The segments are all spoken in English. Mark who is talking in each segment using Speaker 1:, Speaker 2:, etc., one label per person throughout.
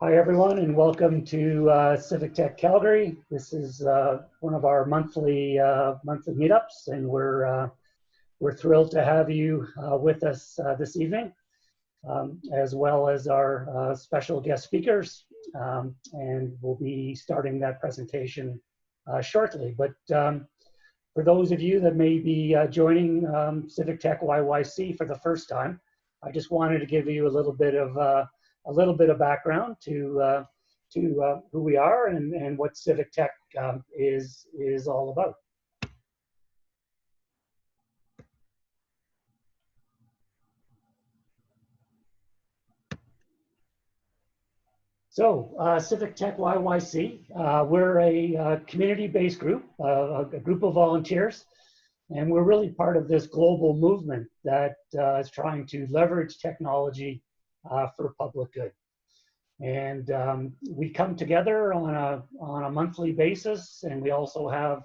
Speaker 1: Hi everyone, and welcome to Civic Tech Calgary. This is one of our monthly meetups, and we're thrilled to have you with us this evening, as well as our special guest speakers. And we'll be starting that presentation shortly. But for those of you that may be joining CivicTechYYC for the first time, I just wanted to give you a little bit of background to who we are and what Civic Tech is all about. So Civic Tech YYC, we're a community-based group, a group of volunteers, and we're really part of this global movement that is trying to leverage technology for public good. And we come together on a monthly basis, and we also have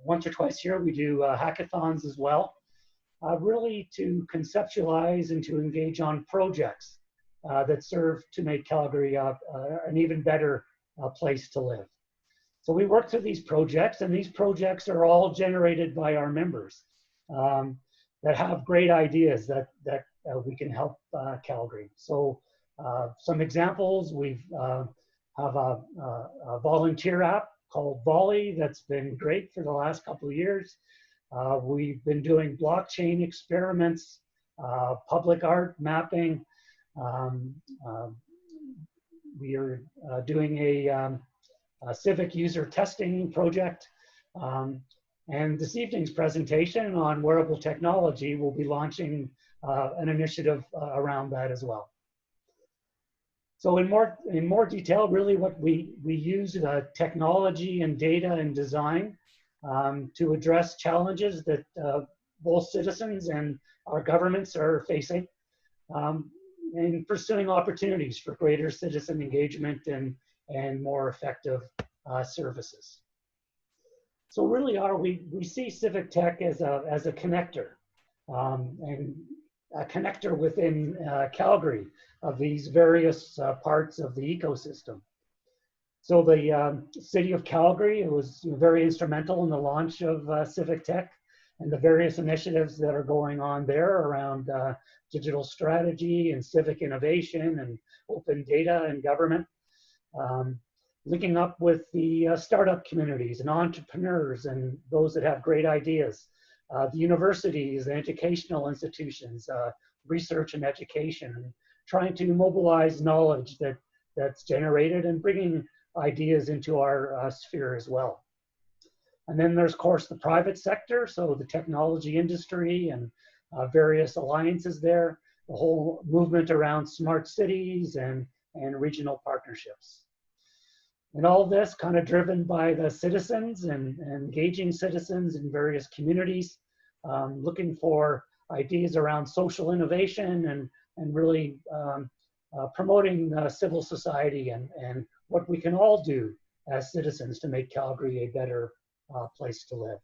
Speaker 1: once or twice a year we do hackathons as well, really to conceptualize and to engage on projects that serve to make Calgary an even better place to live. So we work through these projects, and these projects are all generated by our members that have great ideas that we can help Calgary. So some examples, we've have a volunteer app called Volley that's been great for the last couple of years. We've been doing blockchain experiments, public art mapping. We are doing a civic user testing project. And this evening's presentation on wearable technology will be launching an initiative around that as well. So in more detail, really what we use technology and data and design to address challenges that both citizens and our governments are facing, in pursuing opportunities for greater citizen engagement and more effective services. So really we see Civic Tech as a connector, and a connector within Calgary of these various parts of the ecosystem. So the City of Calgary was very instrumental in the launch of Civic Tech and the various initiatives that are going on there around digital strategy and civic innovation and open data and government. Linking up with the startup communities and entrepreneurs and those that have great ideas, the universities, the educational institutions, research and education, and trying to mobilize knowledge that's generated and bringing ideas into our sphere as well. And then there's, of course, the private sector, so the technology industry and various alliances there, the whole movement around smart cities and regional partnerships. And all this kind of driven by the citizens and engaging citizens in various communities, looking for ideas around social innovation and really promoting civil society and what we can all do as citizens to make Calgary a better place to live.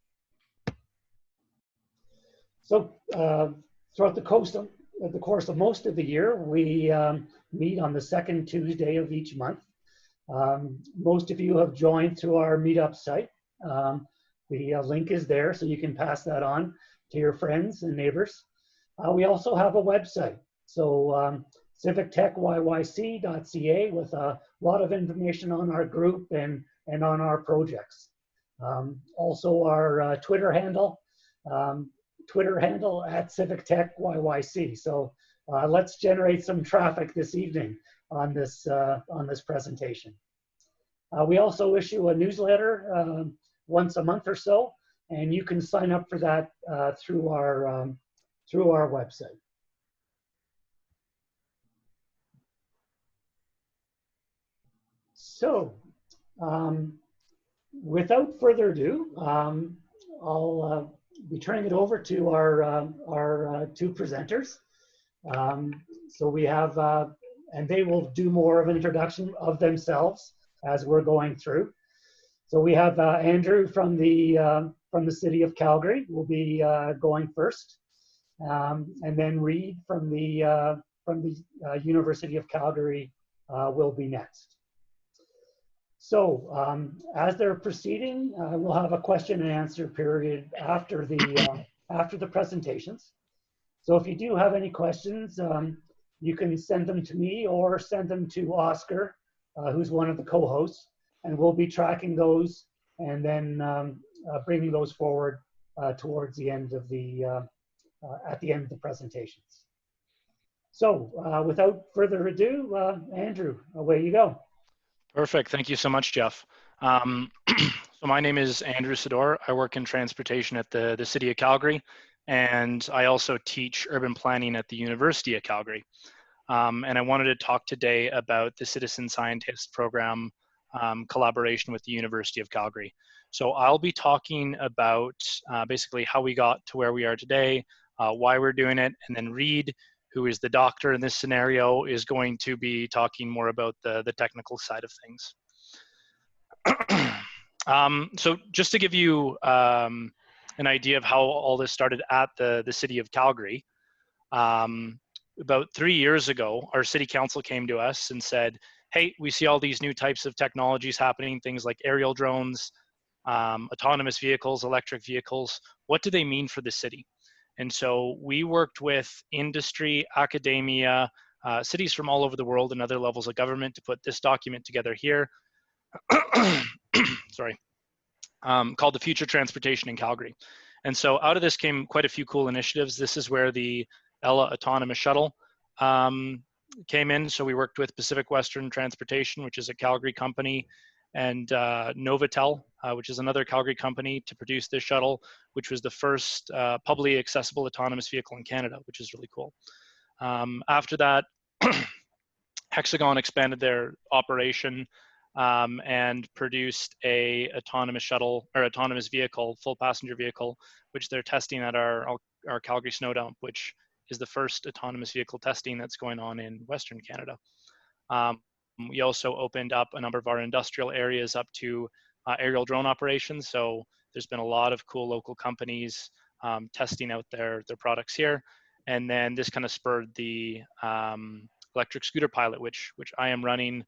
Speaker 1: So throughout the course of most of the year, we meet on the second Tuesday of each month. Most of you have joined through our Meetup site. The link is there, so you can pass that on to your friends and neighbors. We also have a website, so CivicTechYYC.ca with a lot of information on our group and on our projects. Also our Twitter handle at CivicTechYYC. So let's generate some traffic this evening on this presentation. We also issue a newsletter once a month or so, and you can sign up for that through our website. So, without further ado, I'll be turning it over to our two presenters. So we have, and they will do more of an introduction of themselves as we're going through. So we have Andrew from the City of Calgary will be going first, and then Reed from the from the University of Calgary will be next. So as they're proceeding, we'll have a question and answer period after the presentations. So if you do have any questions, you can send them to me or send them to Oscar, who's one of the co-hosts, and we'll be tracking those and then bringing those forward towards the end of at the end of the presentations. So without further ado, Andrew, away you go.
Speaker 2: Perfect. Thank you so much, Jeff. So my name is Andrew Sedor. I work in transportation at the City of Calgary, and I also teach urban planning at the University of Calgary. And I wanted to talk today about the Citizen Scientist Program collaboration with the University of Calgary. So I'll be talking about basically how we got to where we are today, why we're doing it, and then Reed, who is the doctor in this scenario, is going to be talking more about the technical side of things. So just to give you an idea of how all this started at the City of Calgary, about 3 years ago, our city council came to us and said, hey, we see all these new types of technologies happening, things like aerial drones, autonomous vehicles, electric vehicles. What do they mean for the city? And so we worked with industry, academia, cities from all over the world and other levels of government to put this document together here, sorry, called the Future Transportation in Calgary. And so out of this came quite a few cool initiatives. This is where the Ella autonomous shuttle came in. So we worked with Pacific Western Transportation, which is a Calgary company, and Novotel, which is another Calgary company, to produce this shuttle, which was the first publicly accessible autonomous vehicle in Canada, which is really cool. After that, Hexagon expanded their operation and produced a autonomous shuttle or autonomous vehicle, full passenger vehicle, which they're testing at our Calgary snow dump, which is the first autonomous vehicle testing that's going on in Western Canada. We also opened up a number of our industrial areas up to aerial drone operations. So there's been a lot of cool local companies testing out their products here. And then this kind of spurred the electric scooter pilot, which I am running,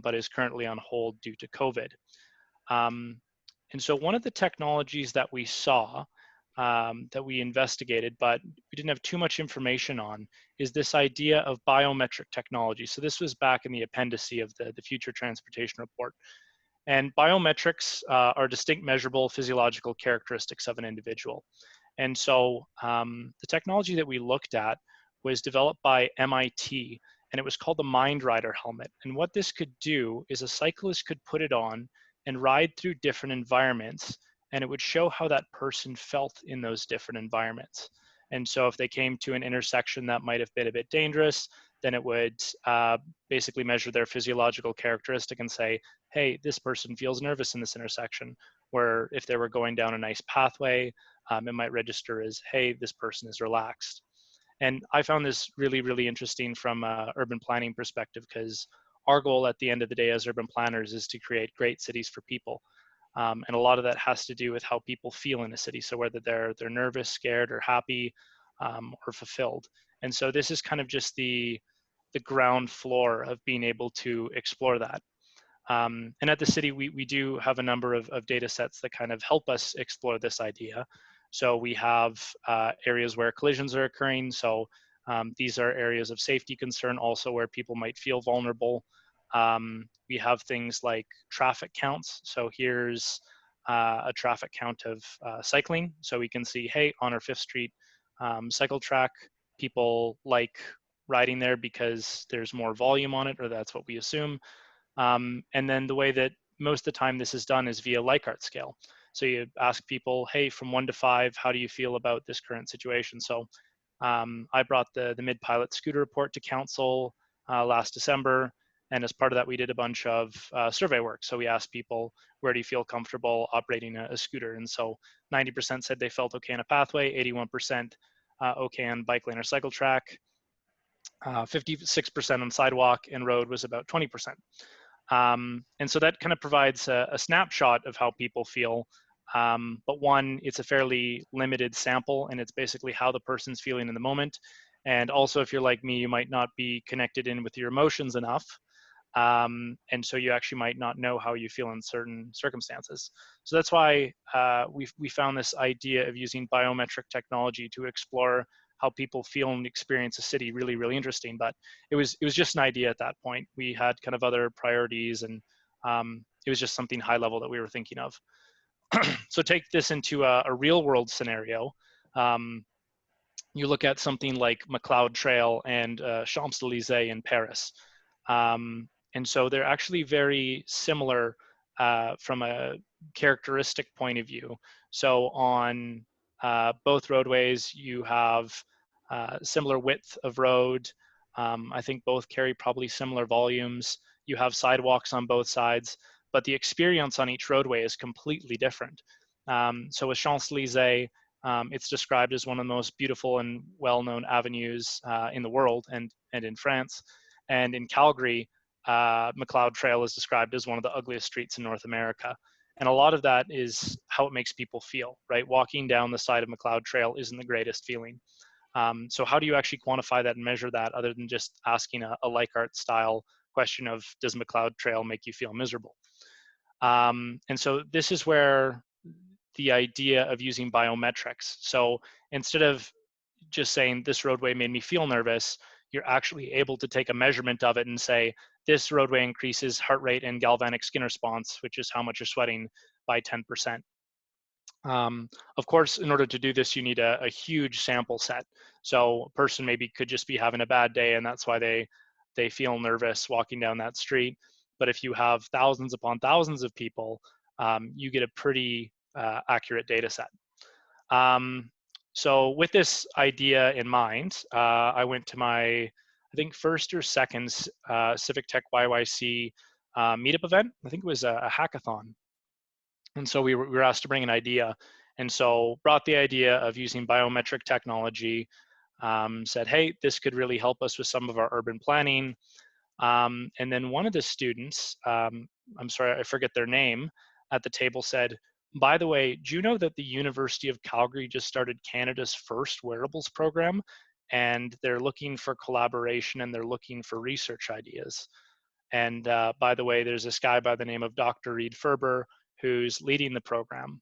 Speaker 2: but is currently on hold due to COVID. And so one of the technologies that we saw that we investigated, but we didn't have too much information on, is this idea of biometric technology. So this was back in the appendice of the Future Transportation Report. And biometrics are distinct measurable physiological characteristics of an individual. And so the technology that we looked at was developed by MIT, and it was called the Mind Rider helmet. And what this could do is a cyclist could put it on and ride through different environments, and it would show how that person felt in those different environments. And so if they came to an intersection that might have been a bit dangerous, then it would basically measure their physiological characteristic and say, hey, this person feels nervous in this intersection. Where if they were going down a nice pathway, it might register as, hey, this person is relaxed. And I found this really, really interesting from an urban planning perspective, because our goal at the end of the day as urban planners is to create great cities for people. And a lot of that has to do with how people feel in a city. So whether they're nervous, scared, or happy, or fulfilled. And so this is kind of just the ground floor of being able to explore that. And at the city, we do have a number of data sets that kind of help us explore this idea. So we have areas where collisions are occurring. So these are areas of safety concern, also where people might feel vulnerable. We have things like traffic counts. So here's a traffic count of cycling. So we can see, hey, on our 5th Street cycle track, people like riding there because there's more volume on it, or that's what we assume. And then the way that most of the time this is done is via Likert scale. So you ask people, hey, from 1 to 5, how do you feel about this current situation? So I brought the mid-pilot scooter report to council last December. And as part of that, we did a bunch of survey work. So we asked people, where do you feel comfortable operating a scooter? And so 90% said they felt okay on a pathway, 81% okay on bike lane or cycle track, 56% on sidewalk, and road was about 20%. And so that kind of provides a snapshot of how people feel. But one, it's a fairly limited sample, and it's basically how the person's feeling in the moment. And also, if you're like me, you might not be connected in with your emotions enough. And so you actually might not know how you feel in certain circumstances. So that's why we found this idea of using biometric technology to explore how people feel and experience a city really, really interesting. But it was just an idea at that point. We had kind of other priorities, and it was just something high level that we were thinking of. So take this into a real world scenario. You look at something like McLeod Trail and Champs-Élysées in Paris. And so they're actually very similar from a characteristic point of view. So on both roadways, you have similar width of road. I think both carry probably similar volumes. You have sidewalks on both sides, but the experience on each roadway is completely different. So with Champs-Élysées, it's described as one of the most beautiful and well-known avenues in the world and in France. And in Calgary, McLeod Trail is described as one of the ugliest streets in North America. And a lot of that is how it makes people feel, right? Walking down the side of McLeod Trail isn't the greatest feeling. So how do you actually quantify that and measure that other than just asking a Likert style question of, does McLeod Trail make you feel miserable? And so this is where the idea of using biometrics. So instead of just saying this roadway made me feel nervous, you're actually able to take a measurement of it and say, this roadway increases heart rate and galvanic skin response, which is how much you're sweating, by 10%. Of course, in order to do this, you need a huge sample set. So a person maybe could just be having a bad day, and that's why they feel nervous walking down that street. But if you have thousands upon thousands of people, you get a pretty accurate data set. So with this idea in mind, I went to my, I think, first or second CivicTechYYC meetup event. I think it was a hackathon. And so we were asked to bring an idea. And so brought the idea of using biometric technology, said, hey, this could really help us with some of our urban planning. And then one of the students, I'm sorry, I forget their name, at the table said, by the way, do you know that the University of Calgary just started Canada's first wearables program? And they're looking for collaboration and they're looking for research ideas. And by the way, there's this guy by the name of Dr. Reed Ferber who's leading the program.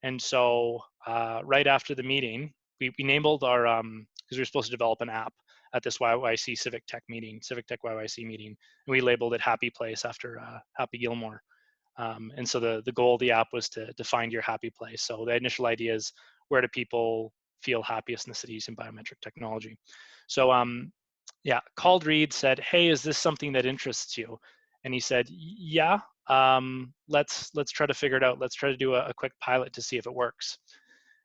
Speaker 2: And so right after the meeting, we enabled our, because we were supposed to develop an app at this YYC Civic Tech meeting, Civic Tech YYC meeting, and we labeled it Happy Place after Happy Gilmore. And so the goal of the app was to find your happy place. So the initial idea is, where do people feel happiest in the city using biometric technology? So yeah, called Reed, said, hey, is this something that interests you? And he said, yeah, let's try to figure it out. Let's try to do a quick pilot to see if it works.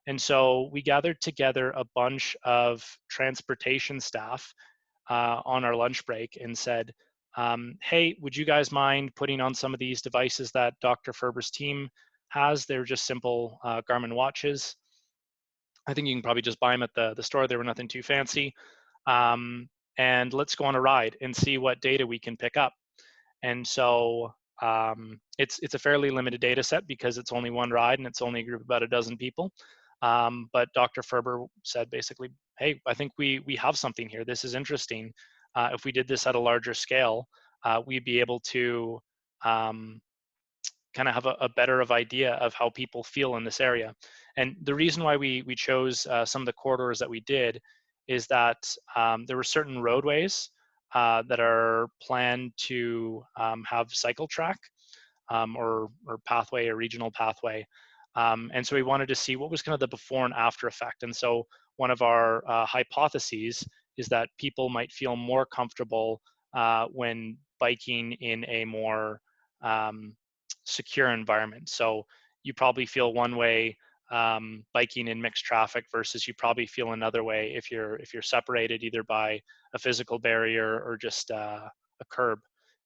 Speaker 2: And so we gathered together a bunch of transportation staff on our lunch break and said, hey, would you guys mind putting on some of these devices that Dr. Ferber's team has? They're just simple Garmin watches. I think you can probably just buy them at the store. They were nothing too fancy. And let's go on a ride and see what data we can pick up. And so it's a fairly limited data set because it's only one ride and it's only a group of about a dozen people. But Dr. Ferber said basically, hey, I think we have something here. This is interesting. If we did this at a larger scale, we'd be able to kind of have a better of idea of how people feel in this area. And the reason why we chose some of the corridors that we did is that there were certain roadways that are planned to have cycle track or pathway or regional pathway. And so we wanted to see what was kind of the before and after effect. And so one of our hypotheses is that people might feel more comfortable when biking in a more secure environment. So you probably feel one way biking in mixed traffic versus you probably feel another way if you're separated either by a physical barrier or just a curb.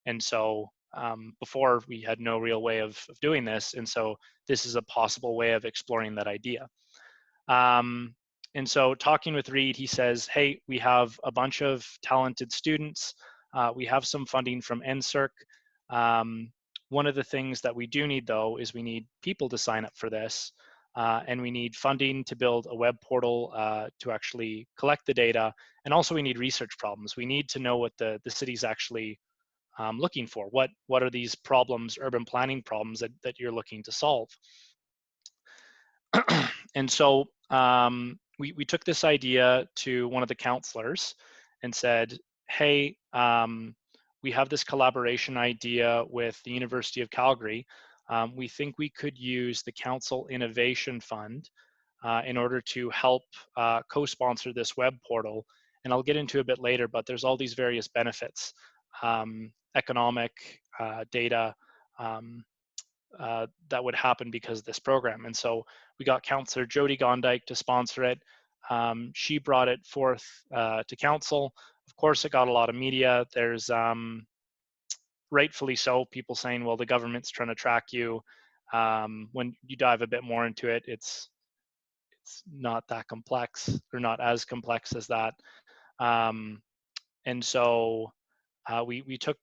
Speaker 2: And so before we had no real way of doing this, and so this is a possible way of exploring that idea. And so talking with Reed, he says, hey, we have a bunch of talented students. We have some funding from NSERC. One of the things that we do need, though, is we need people to sign up for this. and we need funding to build a web portal to actually collect the data. And also we need research problems. We need to know what the city's actually looking for. What are these problems, urban planning problems that you're looking to solve? And so we took this idea to one of the counselors and said, hey, we have this collaboration idea with the University of Calgary. We think we could use the Council Innovation Fund in order to help co-sponsor this web portal. And I'll get into a bit later, but there's all these various benefits, economic, data, that would happen because of this program. And so we got Councillor Jody Gondike to sponsor it. She brought it forth to council. Of course, it got a lot of media. There's rightfully so, people saying, well, the government's trying to track you. When you dive a bit more into it, it's not that complex, or not as complex as that. And so we took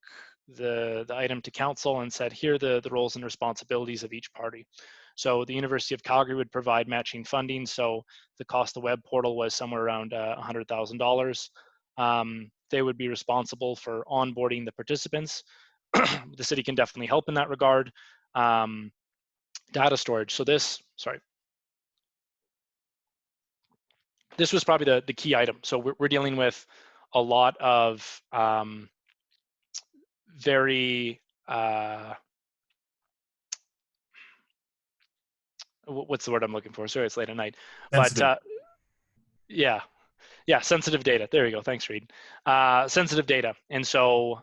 Speaker 2: the item to council and said, here are the roles and responsibilities of each party. So the University of Calgary would provide matching funding. So the cost of the web portal was somewhere around $100,000. They would be responsible for onboarding the participants. The city can definitely help in that regard. Data storage. So this was probably the key item. So we're dealing with a lot of very what's the word I'm looking for? Sorry, it's late at night. Sensitive. But yeah, sensitive data. There you go. Thanks, Reed. Sensitive data. And so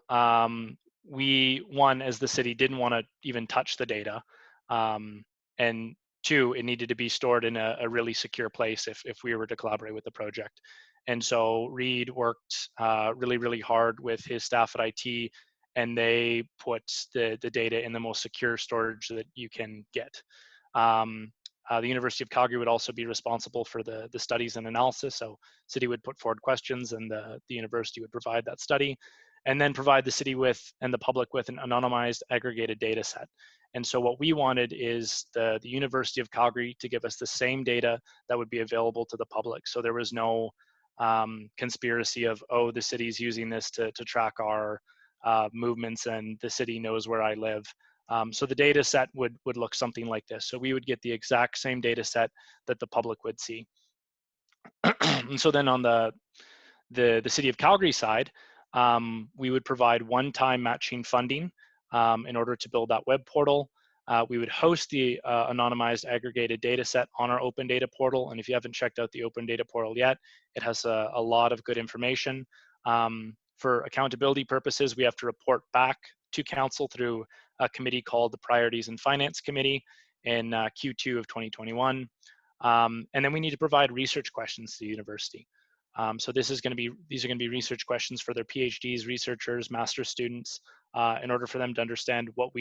Speaker 2: we, one, as the city, didn't want to even touch the data. And two, it needed to be stored in a really secure place if we were to collaborate with the project. And so Reed worked really, really hard with his staff at IT, and they put the data in the most secure storage that you can get. The University of Calgary would also be responsible for the studies and analysis. So city would put forward questions, and the university would provide that study, and then provide the city with and the public with an anonymized aggregated data set. And so what we wanted is the University of Calgary to give us the same data that would be available to the public. So there was no conspiracy of, oh, the city's using this to track our movements and the city knows where I live. So the data set would look something like this. So we would get the exact same data set that the public would see. And so then on the City of Calgary side, we would provide one-time matching funding in order to build that web portal. We would host the anonymized aggregated data set on our open data portal. And if you haven't checked out the open data portal yet, it has a lot of good information. For accountability purposes, we have to report back to council through a committee called the Priorities and Finance Committee in Q2 of 2021. And then we need to provide research questions to the university. So these are going to be research questions for their PhDs, researchers, master's students, in order for them to understand what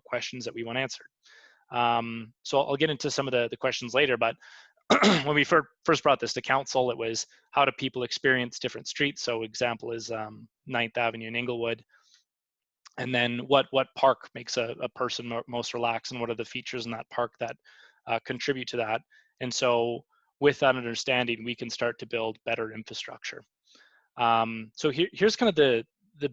Speaker 2: questions that we want answered. So I'll get into some of the questions later, but when we first brought this to council, it was how do people experience different streets? So example is 9th Avenue in Inglewood. And then what park makes a person most relaxed, and what are the features in that park that contribute to that? And so with that understanding, we can start to build better infrastructure. So here's kind of the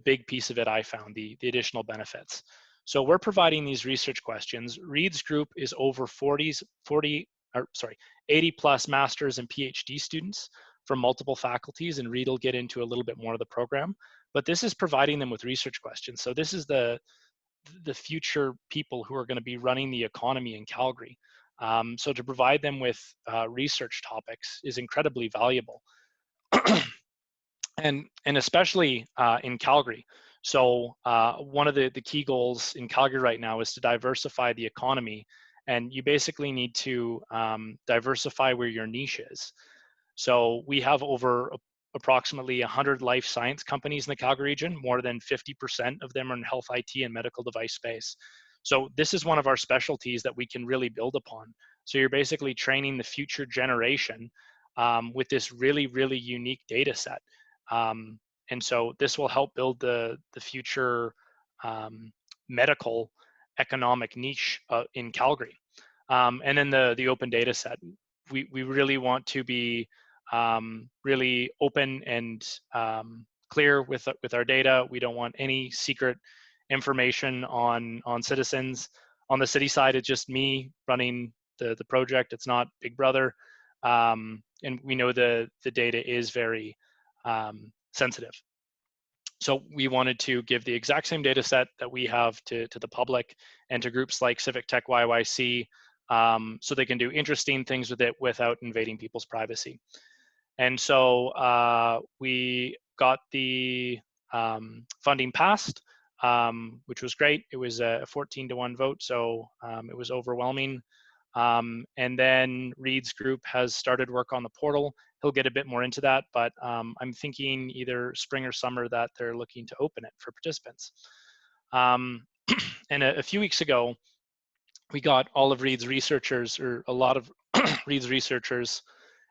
Speaker 2: big piece of it I found, the additional benefits. So we're providing these research questions. Reed's group is over 80 plus masters and PhD students from multiple faculties, and Reed will get into a little bit more of the program. But this is providing them with research questions. So this is the future people who are going to be running the economy in Calgary. So to provide them with research topics is incredibly valuable, and especially in Calgary. So one of the key goals in Calgary right now is to diversify the economy, and you basically need to diversify where your niche is. So we have over approximately 100 life science companies in the Calgary region. More than 50% of them are in health IT and medical device space. So this is one of our specialties that we can really build upon. So you're basically training the future generation with this really, really unique data set. And so this will help build the future medical economic niche in Calgary. And then the open data set. We really want to be really open and clear with our data. We don't want any secret information on citizens. On the city side, it's just me running the project. It's not Big Brother, and we know the data is very sensitive. So we wanted to give the exact same data set that we have to the public and to groups like CivicTechYYC, so they can do interesting things with it without invading people's privacy. And so we got the funding passed, which was great. It was a 14-to-1 vote, so it was overwhelming. And then Reed's group has started work on the portal. He'll get a bit more into that, but I'm thinking either spring or summer that they're looking to open it for participants. And a few weeks ago, we got all of Reed's researchers, or a lot of Reed's researchers,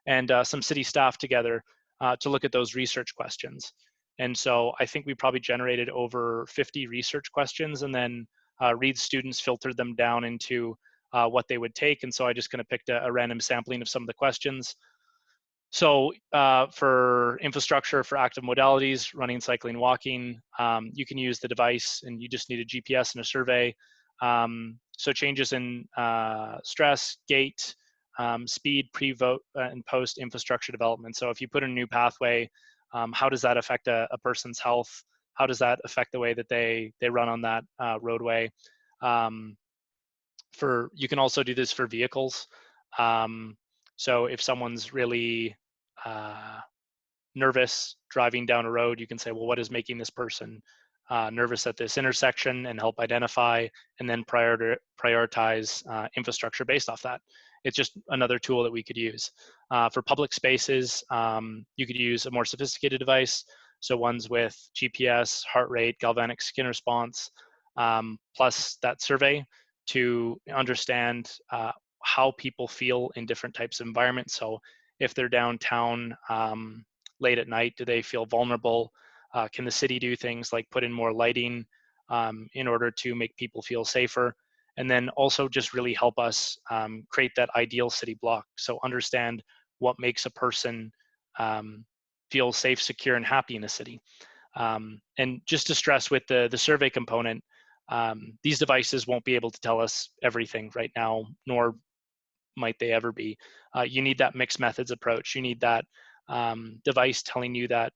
Speaker 2: and some city staff together to look at those research questions. And so I think we probably generated over 50 research questions, and then Reed's students filtered them down into what they would take. And so I just kind of picked a random sampling of some of the questions. So for infrastructure, for active modalities, running, cycling, walking, you can use the device, and you just need a GPS and a survey. So changes in stress, gait, speed, pre-vote and post infrastructure development. So if you put in a new pathway, how does that affect a person's health? How does that affect the way that they run on that roadway? You can also do this for vehicles. So if someone's really nervous driving down a road, you can say, well, what is making this person nervous at this intersection, and help identify and then prioritize infrastructure based off that. It's just another tool that we could use. For public spaces, you could use a more sophisticated device. So ones with GPS, heart rate, galvanic skin response, plus that survey to understand how people feel in different types of environments. So if they're downtown late at night, do they feel vulnerable? Can the city do things like put in more lighting in order to make people feel safer? And then also just really help us create that ideal city block. So understand what makes a person feel safe, secure, and happy in a city. And just to stress with the survey component, these devices won't be able to tell us everything right now, nor might they ever be. You need that mixed methods approach. You need that device telling you that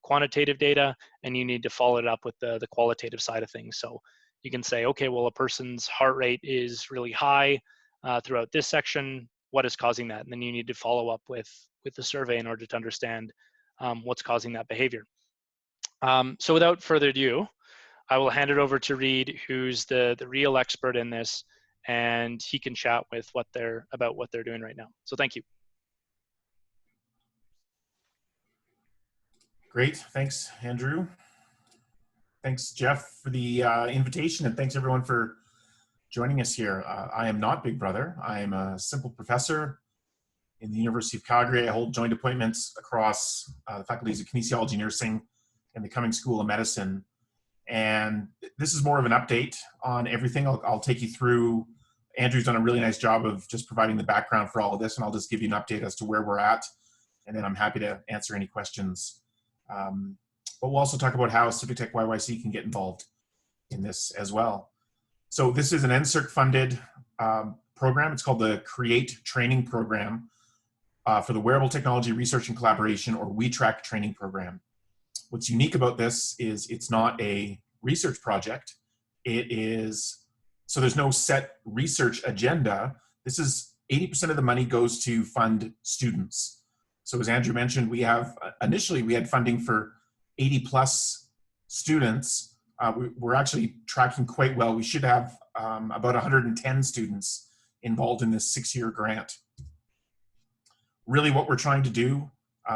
Speaker 2: quantitative data, and you need to follow it up with the qualitative side of things. So you can say, okay, well, a person's heart rate is really high throughout this section. What is causing that? And then you need to follow up with the survey in order to understand what's causing that behavior. So without further ado, I will hand it over to Reed, who's the real expert in this, and he can chat with about what they're doing right now. So thank you.
Speaker 3: Great, thanks, Andrew. Thanks, Jeff, for the invitation, and thanks everyone for joining us here. I am not Big Brother. I am a simple professor in the University of Calgary. I hold joint appointments across the faculties of kinesiology, nursing, and the Cummings School of Medicine. And this is more of an update on everything. I'll take you through. Andrew's done a really nice job of just providing the background for all of this, and I'll just give you an update as to where we're at, and then I'm happy to answer any questions. But we'll also talk about how CivicTechYYC can get involved in this as well. So this is an NSERC-funded program. It's called the CREATE Training Program for the Wearable Technology Research and Collaboration, or WeTrack Training Program. What's unique about this is it's not a research project. So there's no set research agenda. This is 80% of the money goes to fund students. So as Andrew mentioned, initially we had funding for 80 plus students. We're actually tracking quite well. We should have about 110 students involved in this 6-year grant. Really what we're trying to do,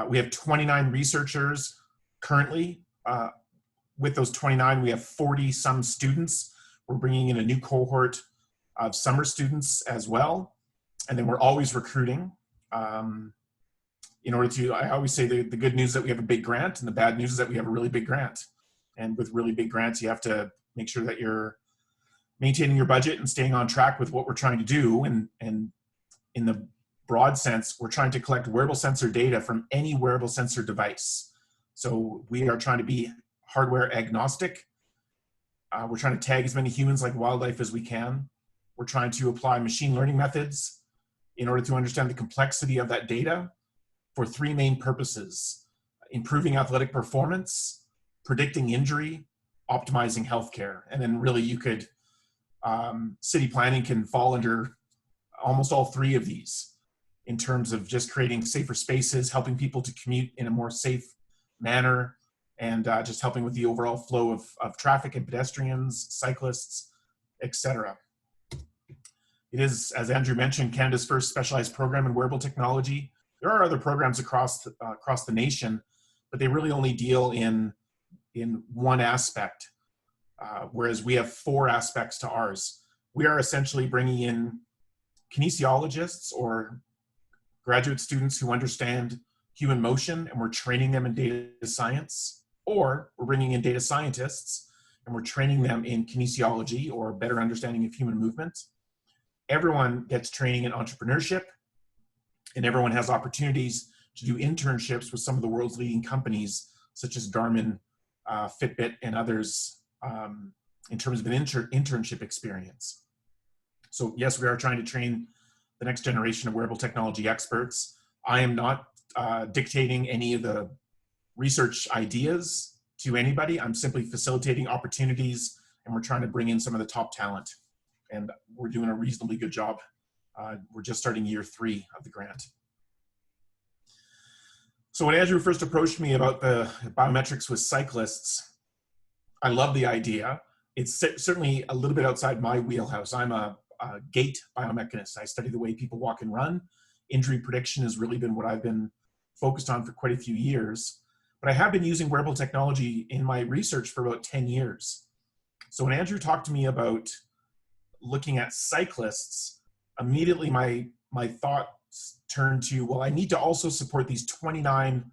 Speaker 3: we have 29 researchers currently. With those 29, we have 40 some students. We're bringing in a new cohort of summer students as well. And then we're always recruiting. In order to, I always say the good news is that we have a big grant, and the bad news is that we have a really big grant. And with really big grants, you have to make sure that you're maintaining your budget and staying on track with what we're trying to do. And in the broad sense, we're trying to collect wearable sensor data from any wearable sensor device. So we are trying to be hardware agnostic. We're trying to tag as many humans like wildlife as we can. We're trying to apply machine learning methods in order to understand the complexity of that data for three main purposes: improving athletic performance, predicting injury, optimizing healthcare. And then really you could, city planning can fall under almost all three of these in terms of just creating safer spaces, helping people to commute in a more safe manner, and just helping with the overall flow of traffic and pedestrians, cyclists, etc. It is, as Andrew mentioned, Canada's first specialized program in wearable technology. There are other programs across the nation, but they really only deal in one aspect, whereas we have four aspects to ours. We are essentially bringing in kinesiologists or graduate students who understand human motion, and we're training them in data science, or we're bringing in data scientists and we're training them in kinesiology or better understanding of human movement. Everyone gets training in entrepreneurship, and everyone has opportunities to do internships with some of the world's leading companies, such as Garmin, Fitbit, and others, in terms of an internship experience. So yes, we are trying to train the next generation of wearable technology experts. I am not dictating any of the research ideas to anybody. I'm simply facilitating opportunities, and we're trying to bring in some of the top talent. And we're doing a reasonably good job. We're just starting year 3 of the grant. So when Andrew first approached me about the biometrics with cyclists, I love the idea. It's certainly a little bit outside my wheelhouse. I'm a gait biomechanist. I study the way people walk and run. Injury prediction has really been what I've been focused on for quite a few years. But I have been using wearable technology in my research for about 10 years. So when Andrew talked to me about looking at cyclists, immediately my thoughts turned to, well, I need to also support these 29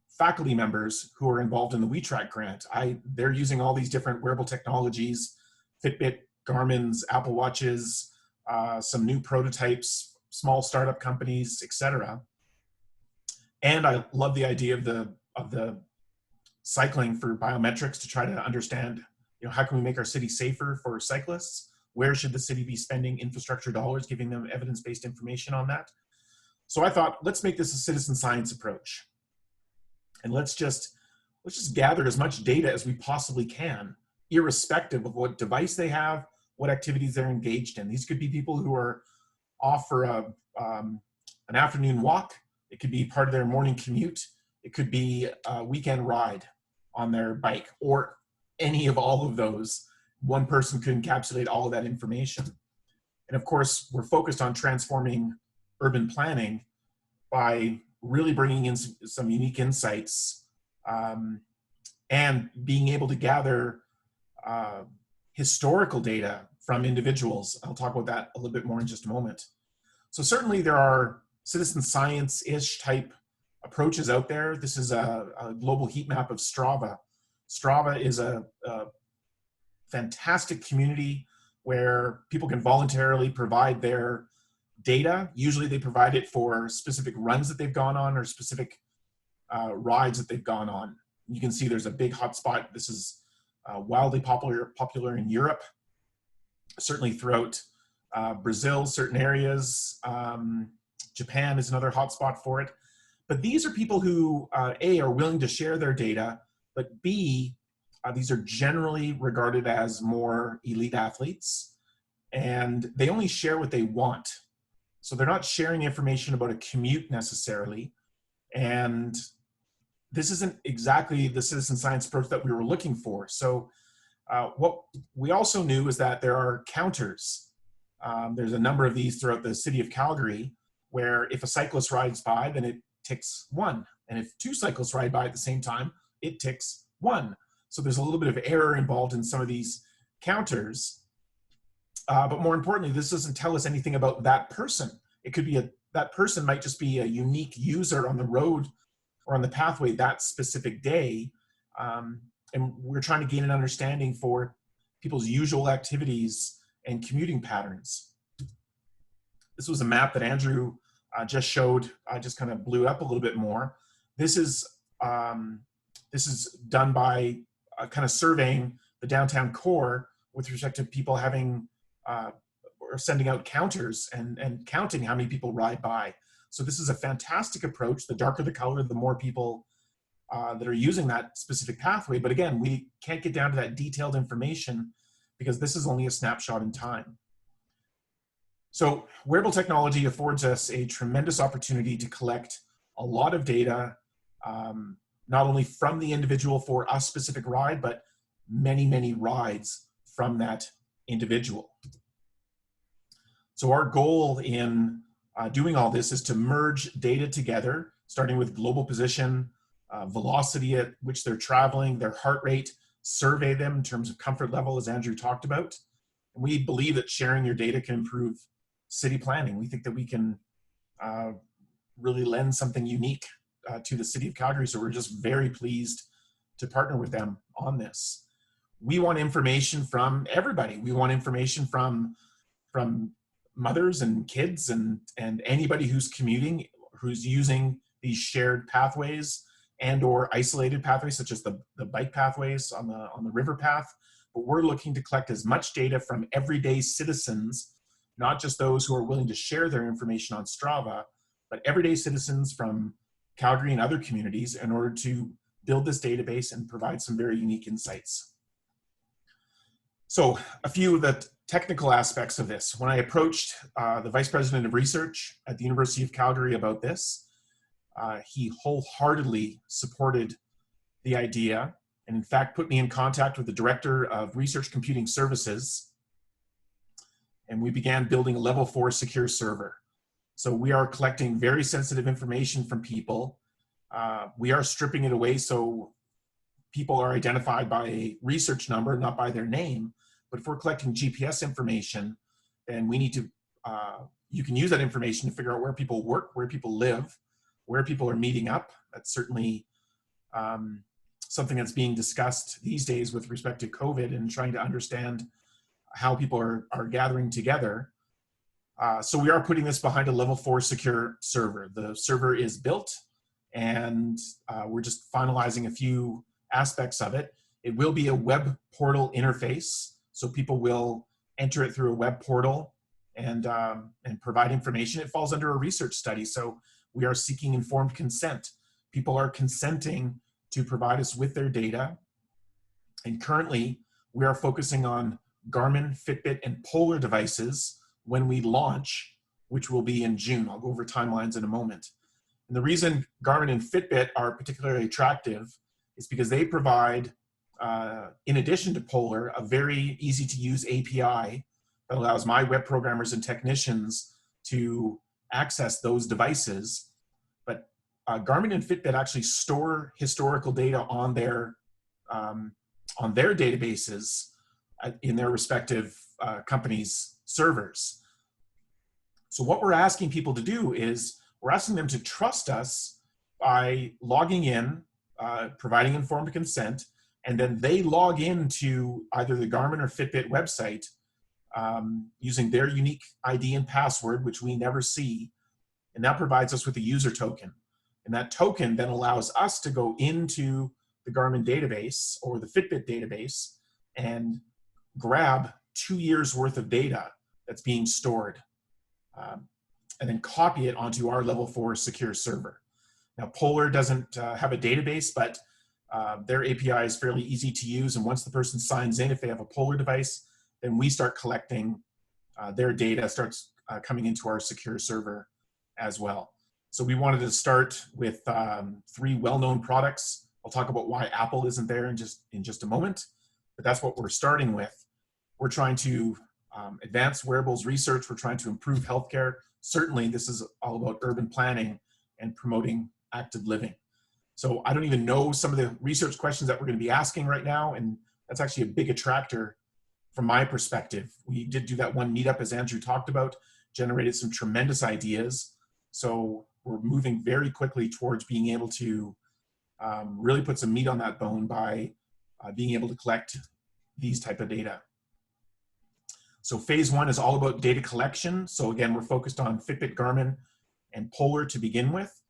Speaker 3: faculty members who are involved in the WeTrack grant. They're using all these different wearable technologies, Fitbit, Garmin's, Apple Watches, some new prototypes, small startup companies, etc. And I love the idea of the cycling for biometrics to try to understand, how can we make our city safer for cyclists? Where should the city be spending infrastructure dollars, giving them evidence-based information on that? So I thought, let's make this a citizen science approach. And let's just gather as much data as we possibly can, irrespective of what device they have, what activities they're engaged in. These could be people who are off for an afternoon walk. It could be part of their morning commute. It could be a weekend ride on their bike, or any of all of those. One person could encapsulate all of that information. And of course, we're focused on transforming urban planning by really bringing in some unique insights, and being able to gather historical data from individuals. I'll talk about that a little bit more in just a moment. So certainly there are citizen science-ish type approaches out there. This is a global heat map of Strava. Strava is a fantastic community where people can voluntarily provide their data. Usually they provide it for specific runs that they've gone on or specific rides that they've gone on. You can see there's a big hotspot. This is wildly popular in Europe, certainly throughout Brazil, certain areas. Japan is another hotspot for it. But these are people who, A, are willing to share their data, but B, these are generally regarded as more elite athletes, and they only share what they want. So they're not sharing information about a commute necessarily. And this isn't exactly the citizen science approach that we were looking for. So what we also knew is that there are counters. There's a number of these throughout the city of Calgary, where if a cyclist rides by, then it ticks 1. And if 2 cyclists ride by at the same time, it ticks 1. So there's a little bit of error involved in some of these counters. But more importantly, this doesn't tell us anything about that person. It could be that person might just be a unique user on the road or on the pathway that specific day. And we're trying to gain an understanding for people's usual activities and commuting patterns. This was a map that Andrew just showed. I just kind of blew up a little bit more. This is done by kind of surveying the downtown core with respect to people having or sending out counters and counting how many people ride by. So this is a fantastic approach. The darker the color, the more people that are using that specific pathway. But again, we can't get down to that detailed information because this is only a snapshot in time. So wearable technology affords us a tremendous opportunity to collect a lot of data, not only from the individual for a specific ride, but many, many rides from that individual. So our goal in doing all this is to merge data together, starting with global position, velocity at which they're traveling, their heart rate, survey them in terms of comfort level, as Andrew talked about. And we believe that sharing your data can improve city planning. We think that we can really lend something unique to the city of Calgary. So we're just very pleased to partner with them on this. We want information from everybody. We want information from mothers and kids and anybody who's commuting, who's using these shared pathways and or isolated pathways, such as the bike pathways on the river path. But we're looking to collect as much data from everyday citizens, not just those who are willing to share their information on Strava, but everyday citizens from Calgary and other communities in order to build this database and provide some very unique insights. So a few of the technical aspects of this. When I approached the Vice President of Research at the University of Calgary about this, he wholeheartedly supported the idea and in fact put me in contact with the Director of Research Computing Services, and we began building a level 4 secure server. So we are collecting very sensitive information from people. We are stripping it away so people are identified by a research number, not by their name. But if we're collecting GPS information, then we need to, you can use that information to figure out where people work, where people live, where people are meeting up. That's certainly something that's being discussed these days with respect to COVID and trying to understand how people are gathering together. So we are putting this behind a level 4 secure server. The server is built and we're just finalizing a few aspects of it. It will be a web portal interface. So people will enter it through a web portal and provide information. It falls under a research study. So we are seeking informed consent. People are consenting to provide us with their data. And currently we are focusing on Garmin, Fitbit, and Polar devices when we launch, which will be in June. I'll go over timelines in a moment. And the reason Garmin and Fitbit are particularly attractive is because they provide, in addition to Polar, a very easy to use API that allows my web programmers and technicians to access those devices. But Garmin and Fitbit actually store historical data on their databases in their respective companies' servers. So what we're asking people to do is we're asking them to trust us by logging in, providing informed consent, and then they log into either the Garmin or Fitbit website using their unique ID and password, which we never see, and that provides us with a user token. And that token then allows us to go into the Garmin database or the Fitbit database and grab 2 years worth of data that's being stored and then copy it onto our level 4 secure server. Now, Polar doesn't have a database, but their API is fairly easy to use. And once the person signs in, if they have a Polar device, then we start collecting their data, starts coming into our secure server as well. So we wanted to start with 3 well-known products. I'll talk about why Apple isn't there in just a moment, but that's what we're starting with. We're trying to advance wearables research. We're trying to improve healthcare. Certainly, this is all about urban planning and promoting active living. So I don't even know some of the research questions that we're going to be asking right now, and that's actually a big attractor from my perspective. We did do that one meetup, as Andrew talked about, generated some tremendous ideas. So we're moving very quickly towards being able to really put some meat on that bone by being able to collect these type of data. So phase one is all about data collection. So again, we're focused on Fitbit, Garmin, and Polar to begin with.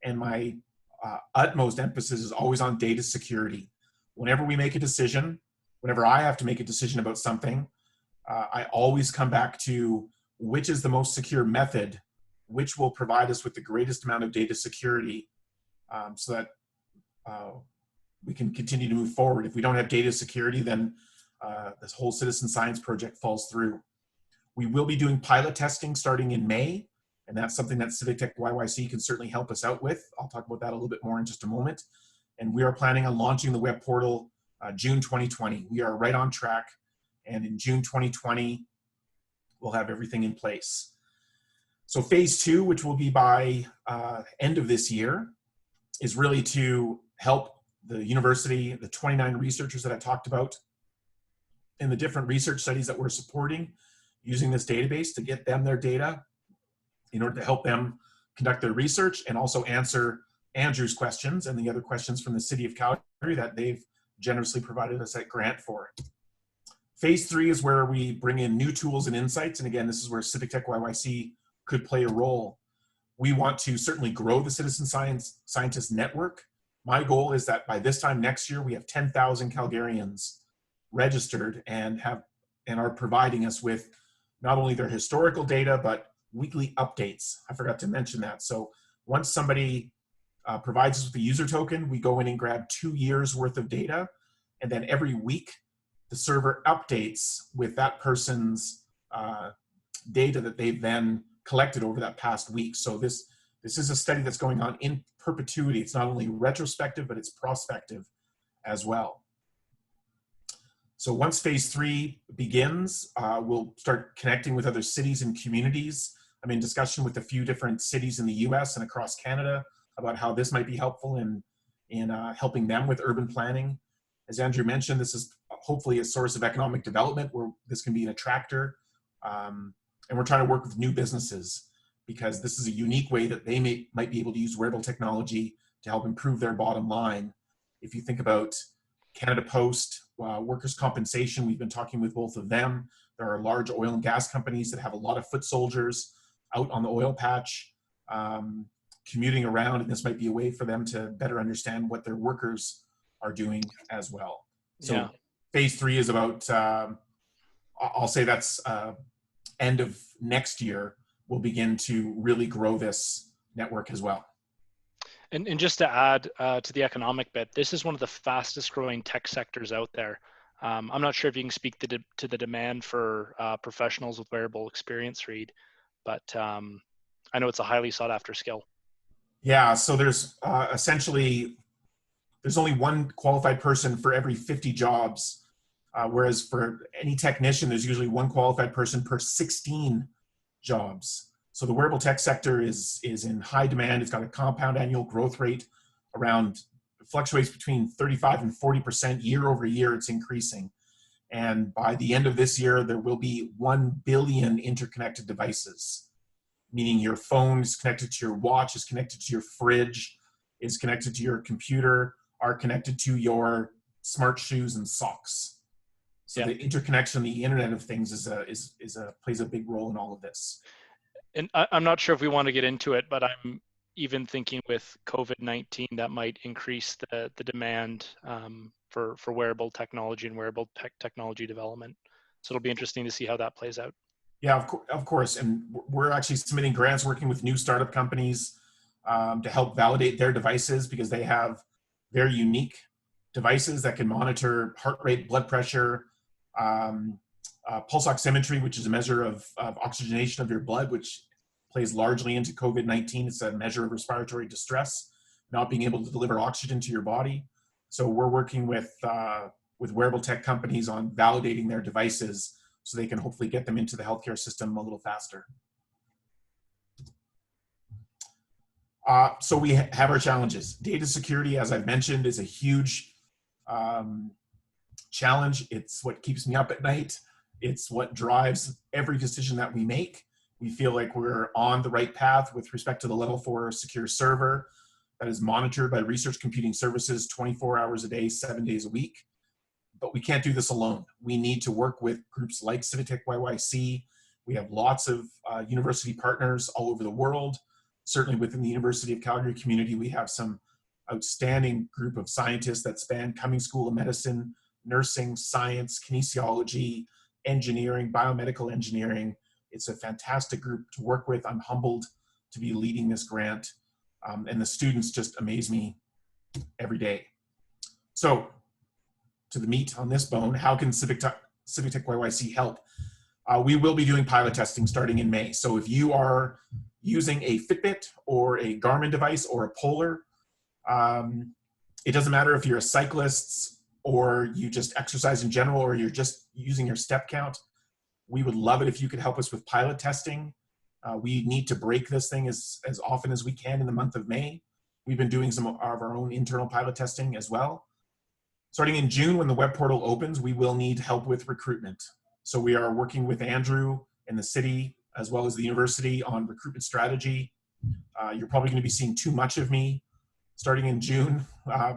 Speaker 3: And my utmost emphasis is always on data security. Whenever we make a decision, whenever I have to make a decision about something, I always come back to which is the most secure method, which will provide us with the greatest amount of data security, so that we can continue to move forward. If we don't have data security, then this whole citizen science project falls through. We will be doing pilot testing starting in May, and that's something that CivicTechYYC can certainly help us out with. I'll talk about that a little bit more in just a moment. And we are planning on launching the web portal June 2020. We are right on track, and in June 2020, we'll have everything in place. So phase two, which will be by end of this year, is really to help the university, the 29 researchers that I talked about, and the different research studies that we're supporting using this database to get them their data in order to help them conduct their research and also answer Andrew's questions and the other questions from the city of Calgary that they've generously provided us that grant for. Phase three is where we bring in new tools and insights. And again, this is where CivicTechYYC could play a role. We want to certainly grow the citizen scientist network. My goal is that by this time next year, we have 10,000 Calgarians registered and are providing us with not only their historical data, but weekly updates. I forgot to mention that. So once somebody provides us with a user token, we go in and grab 2 years worth of data. And then every week, the server updates with that person's data that they've then collected over that past week. So this is a study that's going on in perpetuity. It's not only retrospective, but it's prospective as well. So once phase three begins, we'll start connecting with other cities and communities. I'm in discussion with a few different cities in the US and across Canada about how this might be helpful in helping them with urban planning. As Andrew mentioned, this is hopefully a source of economic development where this can be an attractor. And we're trying to work with new businesses because this is a unique way that they might be able to use wearable technology to help improve their bottom line. If you think about Canada Post, workers' compensation, we've been talking with both of them. There are large oil and gas companies that have a lot of foot soldiers out on the oil patch, commuting around, and this might be a way for them to better understand what their workers are doing as well. So yeah. Phase three is about, I'll say that's end of next year, we'll begin to really grow this network as well.
Speaker 2: And just to add to the economic bit, this is one of the fastest growing tech sectors out there. I'm not sure if you can speak to the demand for professionals with wearable experience, Reid, but I know it's a highly sought after skill.
Speaker 3: Yeah, so there's essentially, there's only one qualified person for every 50 jobs, whereas for any technician, there's usually one qualified person per 16 jobs. So the wearable tech sector is in high demand. It's got a compound annual growth rate fluctuates between 35 and 40% year over year. It's increasing. And by the end of this year, there will be 1 billion interconnected devices, meaning your phone is connected to your watch, is connected to your fridge, is connected to your computer, are connected to your smart shoes and socks. So yeah. The interconnection, the Internet of Things plays a big role in all of this.
Speaker 2: And I'm not sure if we want to get into it, but I'm even thinking with COVID-19 that might increase the demand for wearable technology and wearable technology development. So it'll be interesting to see how that plays out.
Speaker 3: Yeah, of course. And we're actually submitting grants working with new startup companies to help validate their devices because they have very unique devices that can monitor heart rate, blood pressure, pulse oximetry, which is a measure of oxygenation of your blood, which plays largely into COVID-19. It's a measure of respiratory distress, not being able to deliver oxygen to your body. So we're working with wearable tech companies on validating their devices so they can hopefully get them into the healthcare system a little faster. So we have our challenges. Data security, as I've mentioned, is a huge challenge. It's what keeps me up at night. It's what drives every decision that we make. We feel like we're on the right path with respect to the level 4 secure server that is monitored by research computing services 24 hours a day, 7 days a week. but we can't do this alone. We need to work with groups like CivicTechYYC. We have lots of university partners all over the world. Certainly within the University of Calgary community, we have some outstanding group of scientists that span Cummings School of Medicine, nursing, science, kinesiology, engineering, biomedical engineering. It's a fantastic group to work with. I'm humbled to be leading this grant, and the students just amaze me every day. So, to the meat on this bone, how can CivicTechYYC help? We will be doing pilot testing starting in May. So if you are using a Fitbit or a Garmin device or a Polar, it doesn't matter if you're a cyclist or you just exercise in general or you're just using your step count. We would love it if you could help us with pilot testing. We need to break this thing as often as we can in the month of May. We've been doing some of our own internal pilot testing as well. Starting in June, when the web portal opens, we will need help with recruitment. So we are working with Andrew and the city, as well as the university, on recruitment strategy. You're probably going to be seeing too much of me starting in June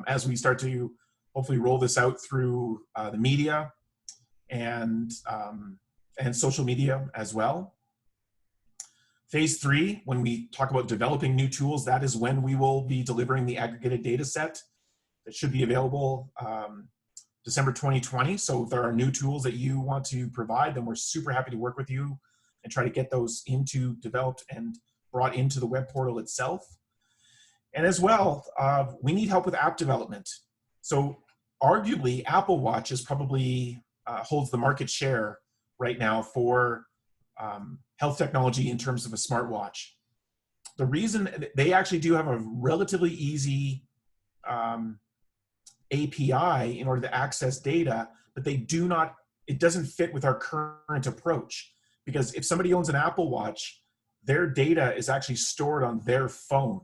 Speaker 3: as we start to hopefully roll this out through the media and social media as well. Phase 3, when we talk about developing new tools, that is when we will be delivering the aggregated data set that should be available December 2020. So if there are new tools that you want to provide, then we're super happy to work with you and try to get those developed and brought into the web portal itself. And as well, we need help with app development. So arguably, Apple Watch is probably holds the market share right now for health technology in terms of a smartwatch. The reason they actually do have a relatively easy API in order to access data, but it doesn't fit with our current approach. Because if somebody owns an Apple Watch, their data is actually stored on their phone.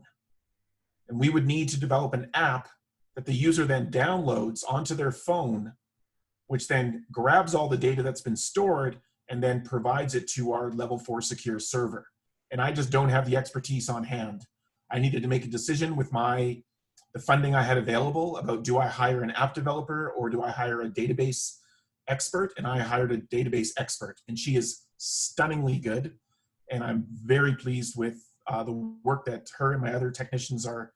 Speaker 3: And we would need to develop an app that the user then downloads onto their phone, which then grabs all the data that's been stored and then provides it to our level 4 secure server. And I just don't have the expertise on hand. I needed to make a decision with the funding I had available about, do I hire an app developer or do I hire a database expert? And I hired a database expert, and she is stunningly good. And I'm very pleased with the work that her and my other technicians are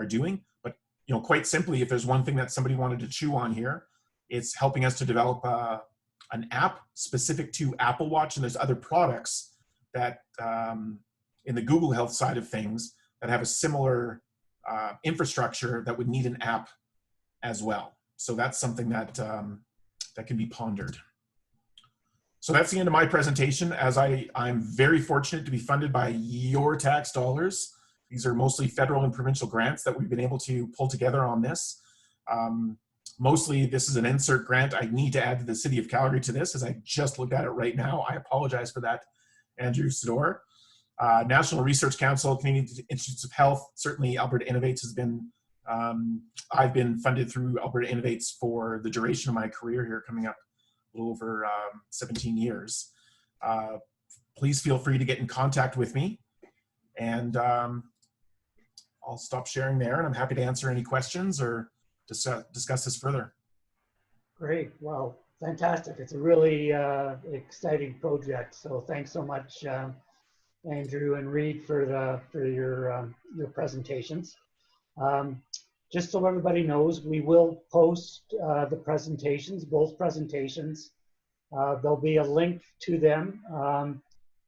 Speaker 3: doing. But quite simply, if there's one thing that somebody wanted to chew on here, it's helping us to develop an app specific to Apple Watch. And there's other products that in the Google Health side of things that have a similar infrastructure that would need an app as well. So that's something that that can be pondered. So that's the end of my presentation, as I'm very fortunate to be funded by your tax dollars. These are mostly federal and provincial grants that we've been able to pull together on this. Mostly this is an insert grant. I need to add to the City of Calgary to this, as I just looked at it right now. I apologize for that, Andrew Sedor. National Research Council, Canadian Institutes of Health, certainly Alberta Innovates has been, I've been funded through Alberta Innovates for the duration of my career here, coming up a little over 17 years. Please feel free to get in contact with me, and I'll stop sharing there, and I'm happy to answer any questions or discuss this further.
Speaker 1: Great. Well, fantastic. It's a really exciting project. So thanks so much, Andrew and Reed, for your presentations. Just so everybody knows, we will post the presentations, both presentations. There'll be a link to them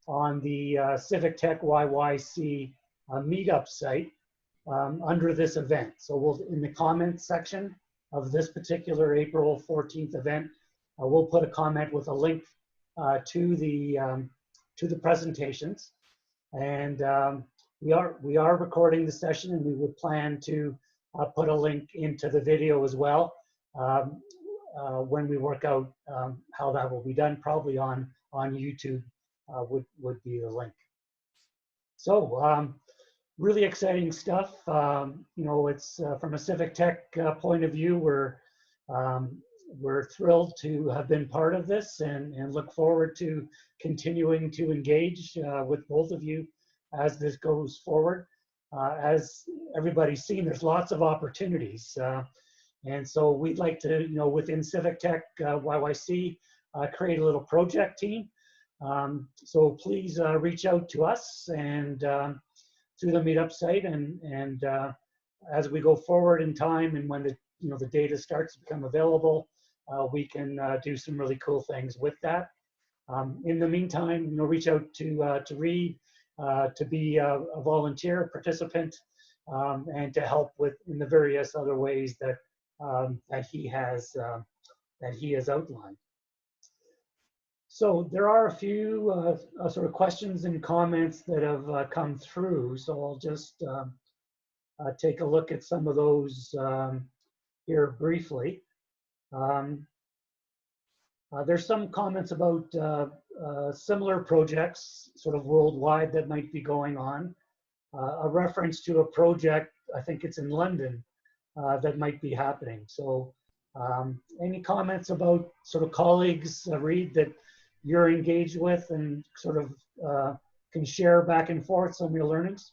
Speaker 1: on the CivicTechYYC Meetup site under this event. So we'll, in the comments section of this particular April 14th event, we'll put a comment with a link to the presentations. And we are recording the session, and we would plan to put a link into the video as well when we work out how that will be done. Probably on YouTube would be the link. So really exciting stuff. It's from a Civic Tech point of view, we're thrilled to have been part of this, and look forward to continuing to engage with both of you as this goes forward. As everybody's seen, there's lots of opportunities. And so we'd like to, within CivicTechYYC, create a little project team. So please reach out to us and through the Meetup site, and as we go forward in time and when the data starts to become available, we can do some really cool things with that. In the meantime, reach out to Reed to be a volunteer participant and to help in the various other ways that that he has outlined. So there are a few sort of questions and comments that have come through. So I'll just take a look at some of those here briefly. There's some comments about similar projects sort of worldwide that might be going on. A reference to a project, I think it's in London, that might be happening. So any comments about sort of colleagues, Reed, that you're engaged with and sort of can share back and forth some of your learnings?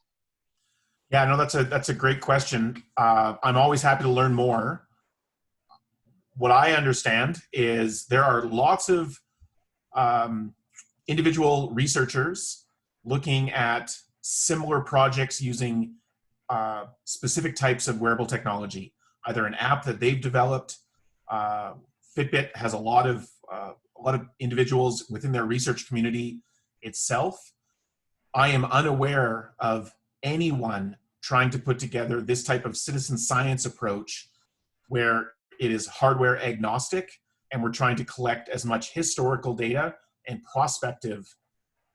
Speaker 3: Yeah, no, that's a great question. I'm always happy to learn more. What I understand is there are lots of individual researchers looking at similar projects using specific types of wearable technology, either an app that they've developed. Fitbit has a lot of individuals within their research community itself. I am unaware of anyone trying to put together this type of citizen science approach where it is hardware agnostic and we're trying to collect as much historical data and prospective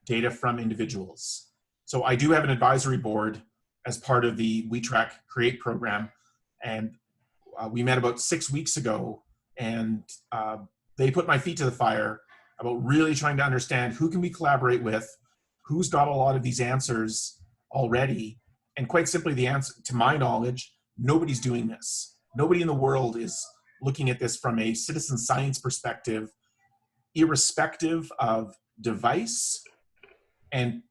Speaker 3: data from individuals. So I do have an advisory board as part of the We Track Create program, and we met about 6 weeks ago, and they put my feet to the fire about really trying to understand who can we collaborate with, who's got a lot of these answers already, and quite simply the answer, to my knowledge, nobody's doing this. Nobody in the world is looking at this from a citizen science perspective, irrespective of device and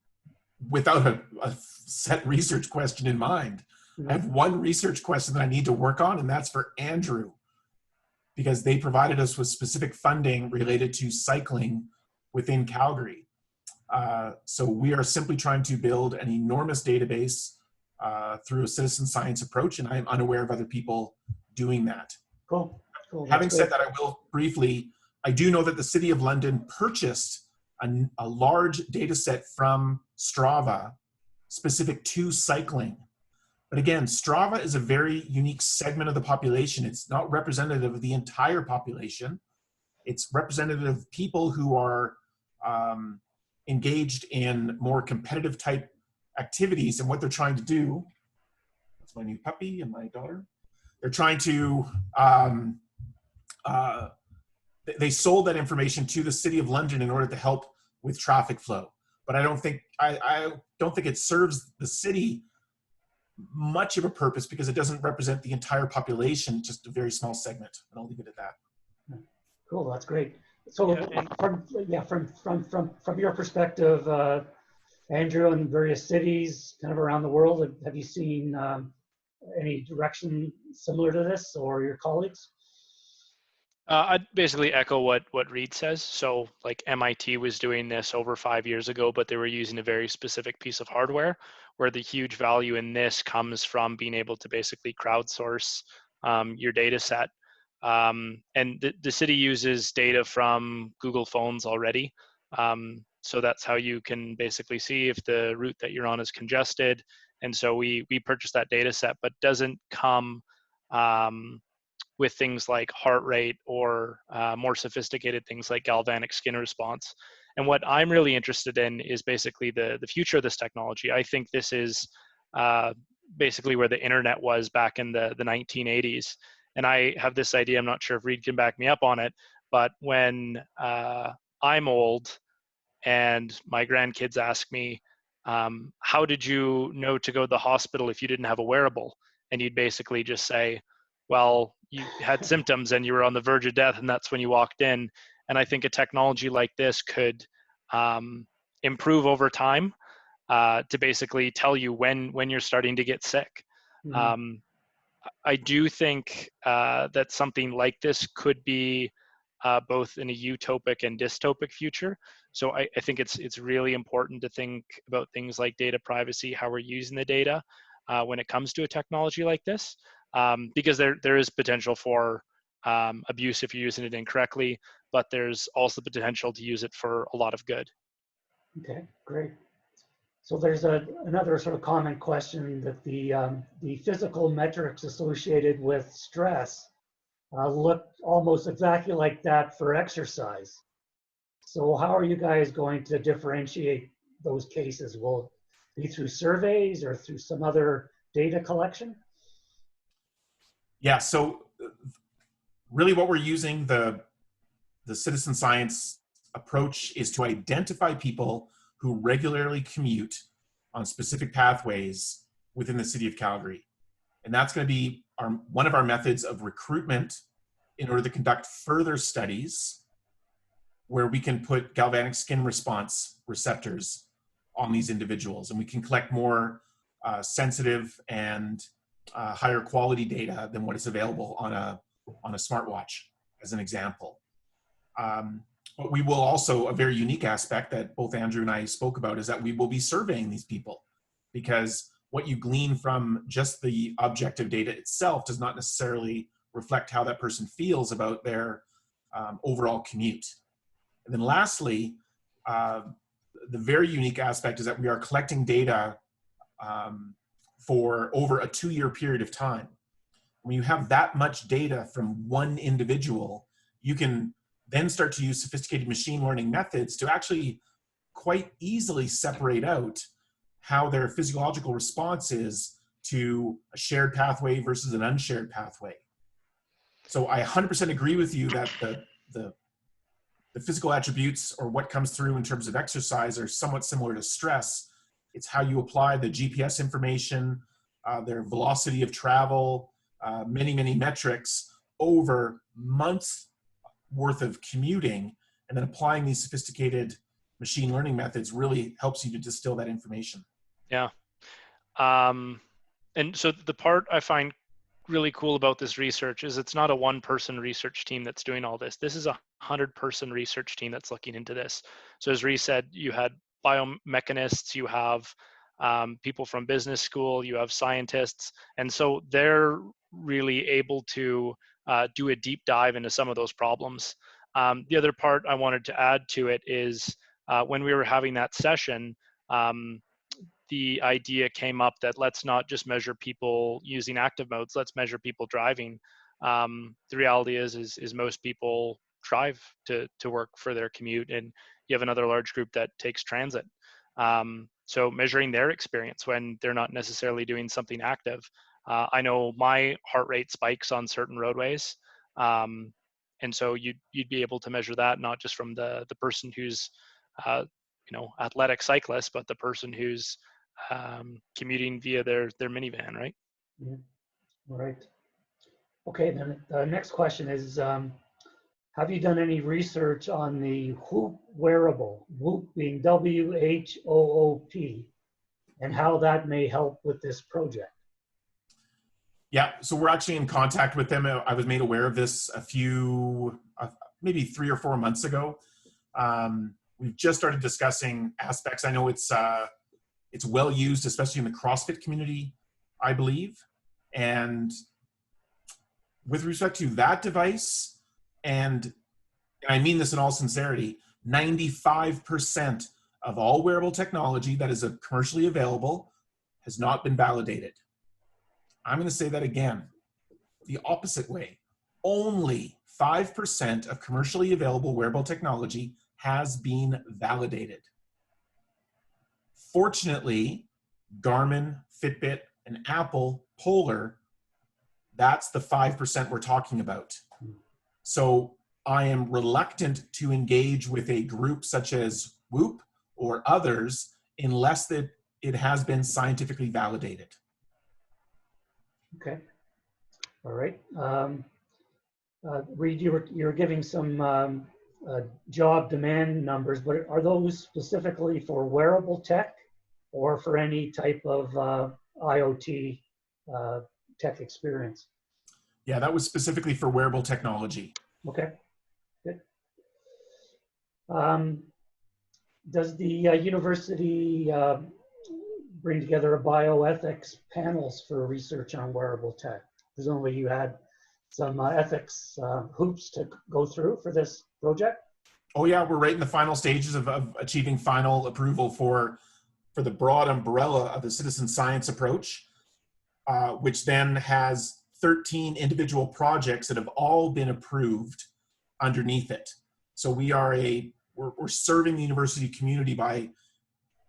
Speaker 3: without a set research question in mind. I have one research question that I need to work on, and that's for Andrew, because they provided us with specific funding related to cycling within Calgary. So we are simply trying to build an enormous database through a citizen science approach, and I am unaware of other people doing that.
Speaker 1: Cool.
Speaker 3: Having said that, I will briefly, I do know that the City of London purchased a large data set from Strava specific to cycling. But again, Strava is a very unique segment of the population. It's not representative of the entire population. It's representative of people who are engaged in more competitive type activities, and what they're trying to do, that's my new puppy and my daughter, they're trying to, they sold that information to the City of London in order to help with traffic flow. But I don't think it serves the city much of a purpose because it doesn't represent the entire population, just a very small segment. And I'll leave it at that.
Speaker 1: Cool, that's great. So from your perspective, Andrew, in various cities kind of around the world, have you seen any direction similar to this, or your colleagues?
Speaker 2: I'd basically echo what Reed says. So like MIT was doing this over 5 years ago, but they were using a very specific piece of hardware, where the huge value in this comes from being able to basically crowdsource your data set. And the city uses data from Google phones already. So that's how you can basically see if the route that you're on is congested. And so we purchased that data set, but doesn't come with things like heart rate or more sophisticated things like galvanic skin response. And what I'm really interested in is basically the future of this technology. I think this is basically where the internet was back in the 1980s. And I have this idea, I'm not sure if Reed can back me up on it, but when I'm old and my grandkids ask me, how did you know to go to the hospital if you didn't have a wearable? And you'd basically just say, well, you had symptoms and you were on the verge of death, and that's when you walked in. And I think a technology like this could improve over time to basically tell you when you're starting to get sick.
Speaker 1: Mm-hmm.
Speaker 2: I do think that something like this could be both in a utopic and dystopic future. So I think it's really important to think about things like data privacy, how we're using the data when it comes to a technology like this, because there is potential for abuse if you're using it incorrectly, but there's also the potential to use it for a lot of good.
Speaker 1: Okay, great. So there's another sort of common question that the physical metrics associated with stress look almost exactly like that for exercise. So how are you guys going to differentiate those cases? Will it be through surveys or through some other data collection?
Speaker 3: Yeah, so really what we're using the citizen science approach is to identify people who regularly commute on specific pathways within the city of Calgary. And that's going to be one of our methods of recruitment in order to conduct further studies where we can put galvanic skin response receptors on these individuals. And we can collect more sensitive and higher quality data than what is available on a smartwatch, as an example. But we will also, a very unique aspect that both Andrew and I spoke about is that we will be surveying these people, because what you glean from just the objective data itself does not necessarily reflect how that person feels about their overall commute. And then lastly, the very unique aspect is that we are collecting data for over a 2-year period of time. When you have that much data from one individual, you can then start to use sophisticated machine learning methods to actually quite easily separate out how their physiological response is to a shared pathway versus an unshared pathway. So I 100% agree with you that the physical attributes, or what comes through in terms of exercise, are somewhat similar to stress. It's how you apply the GPS information, their velocity of travel, many metrics over months worth of commuting, and then applying these sophisticated machine learning methods really helps you to distill that information.
Speaker 2: Yeah. And so the part I find really cool about this research is it's not a one-person research team that's doing all this. This is a 100-person research team that's looking into this. So as Rhys said, you had biomechanists, you have people from business school, you have scientists, and so they're really able to do a deep dive into some of those problems. The other part I wanted to add to it is when we were having that session, the idea came up that let's not just measure people using active modes, let's measure people driving. The reality is most people drive to work for their commute, and you have another large group that takes transit. So measuring their experience when they're not necessarily doing something active. I know my heart rate spikes on certain roadways. And so you'd be able to measure that not just from the person who's athletic cyclist, but the person who's commuting via their minivan, right?
Speaker 1: Mm-hmm. Right. Okay, then the next question is, have you done any research on the Whoop wearable, Whoop being WHOOP, and how that may help with this project?
Speaker 3: Yeah, so we're actually in contact with them. I was made aware of this a few, maybe 3 or 4 months ago. We've just started discussing aspects. I know it's well used, especially in the CrossFit community, I believe. And with respect to that device, and I mean this in all sincerity, 95% of all wearable technology that is commercially available has not been validated. I'm going to say that again, the opposite way. Only 5% of commercially available wearable technology has been validated. Fortunately, Garmin, Fitbit, and Apple Polar, that's the 5% we're talking about. So I am reluctant to engage with a group such as Whoop or others unless that it has been scientifically validated.
Speaker 1: Okay. All right. Reid, you're giving some job demand numbers, but are those specifically for wearable tech or for any type of IoT tech experience?
Speaker 3: Yeah, that was specifically for wearable technology.
Speaker 1: Okay, good. Does the university bring together a bioethics panels for research on wearable tech? Presumably you had some ethics hoops to go through for this project?
Speaker 3: Oh yeah, we're right in the final stages of achieving final approval for the broad umbrella of the citizen science approach, which then has 13 individual projects that have all been approved underneath it. So we're serving the university community by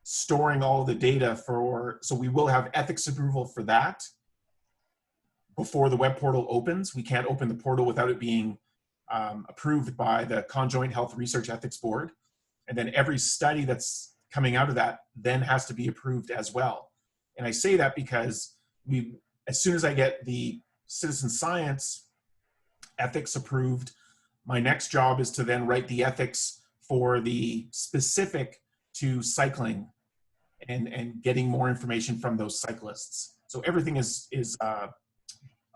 Speaker 3: storing all the data so we will have ethics approval for that before the web portal opens. We can't open the portal without it being approved by the Conjoint Health Research Ethics Board. And then every study that's coming out of that then has to be approved as well. And I say that because as soon as I get the citizen science ethics approved, my next job is to then write the ethics for the specific to cycling and getting more information from those cyclists. So everything is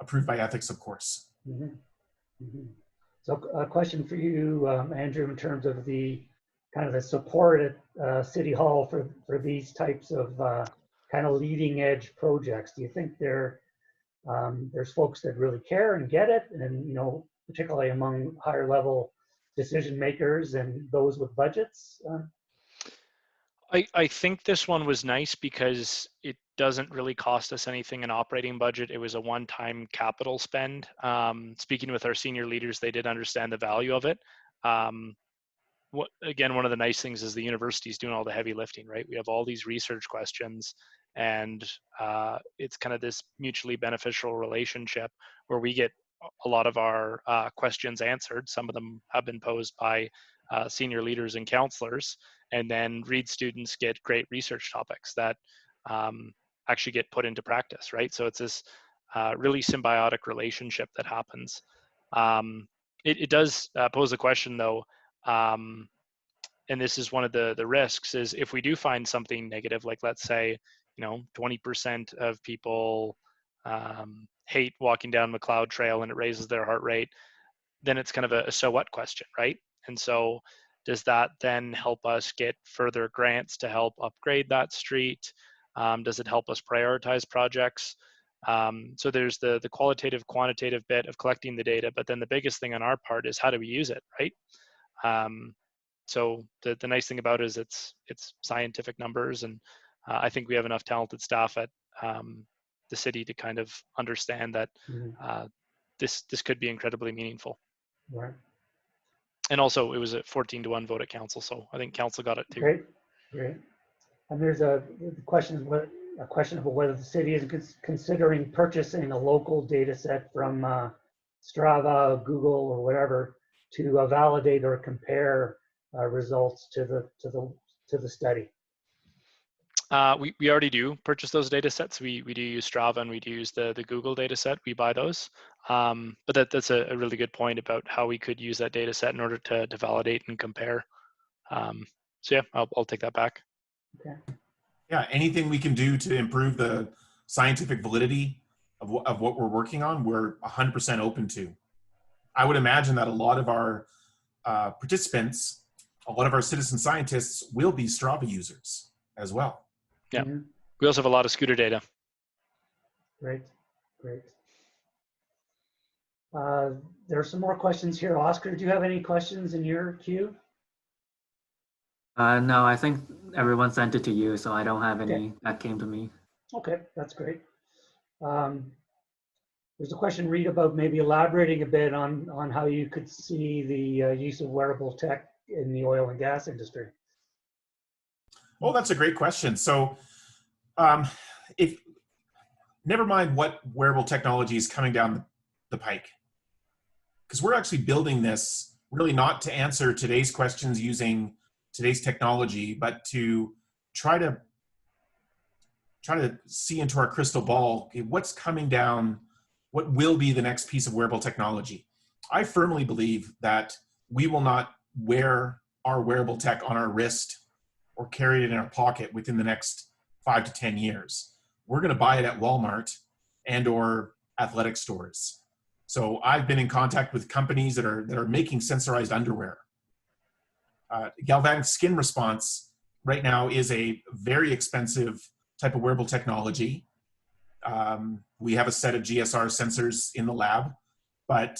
Speaker 3: approved by ethics, of course.
Speaker 1: Mm-hmm. Mm-hmm. So a question for you, Andrew, in terms of the kind of the support at City Hall for these types of kind of leading edge projects. Do you think there's folks that really care and get it, and particularly among higher level decision makers and those with budgets?
Speaker 2: I think this one was nice because it doesn't really cost us anything in operating budget. It was a one-time capital spend. Speaking with our senior leaders, they did understand the value of it. Again, one of the nice things is the university is doing all the heavy lifting, right? We have all these research questions, and it's kind of this mutually beneficial relationship where we get a lot of our questions answered. Some of them have been posed by senior leaders and counselors, and then Reed students get great research topics that actually get put into practice, right? So it's this really symbiotic relationship that happens. It does pose a question though, and this is one of the risks, is if we do find something negative, like let's say 20% of people hate walking down McLeod Trail and it raises their heart rate, then it's kind of a so what question, right? And so does that then help us get further grants to help upgrade that street? Does it help us prioritize projects? So there's the qualitative, quantitative bit of collecting the data, but then the biggest thing on our part is how do we use it, right? So the nice thing about it is it's scientific numbers, and I think we have enough talented staff at the city to kind of understand that this could be incredibly meaningful.
Speaker 1: Right.
Speaker 2: And also, it was a 14-to-1 vote at council, so I think council got it too.
Speaker 1: Great, great. And there's a question about whether the city is considering purchasing a local data set from Strava, Google, or whatever to validate or compare results to the study.
Speaker 2: We already do purchase those data sets. We do use Strava and we do use the Google data set. We buy those. But that's a really good point about how we could use that data set in order to validate and compare. So yeah, I'll take that back.
Speaker 1: Okay.
Speaker 3: Yeah, anything we can do to improve the scientific validity of what we're working on, we're 100% open to. I would imagine that a lot of our participants, a lot of our citizen scientists will be Strava users as well.
Speaker 2: Yeah, we also have a lot of scooter data.
Speaker 1: Great, great. There are some more questions here. Oscar, do you have any questions in your queue?
Speaker 4: No, I think everyone sent it to you, so I don't have any that came to me.
Speaker 1: Okay, that's great. There's a question, Reed, about maybe elaborating a bit on how you could see the use of wearable tech in the oil and gas industry.
Speaker 3: Oh, that's a great question. So never mind what wearable technology is coming down the pike, because we're actually building this really not to answer today's questions using today's technology, but to try to see into our crystal ball, okay, what's coming down, what will be the next piece of wearable technology. I firmly believe that we will not wear our wearable tech on our wrist or carry it in our pocket within the next 5 to 10 years. We're going to buy it at Walmart and or athletic stores. So I've been in contact with companies that are making sensorized underwear. Galvanic skin response right now is a very expensive type of wearable technology. We have a set of GSR sensors in the lab, but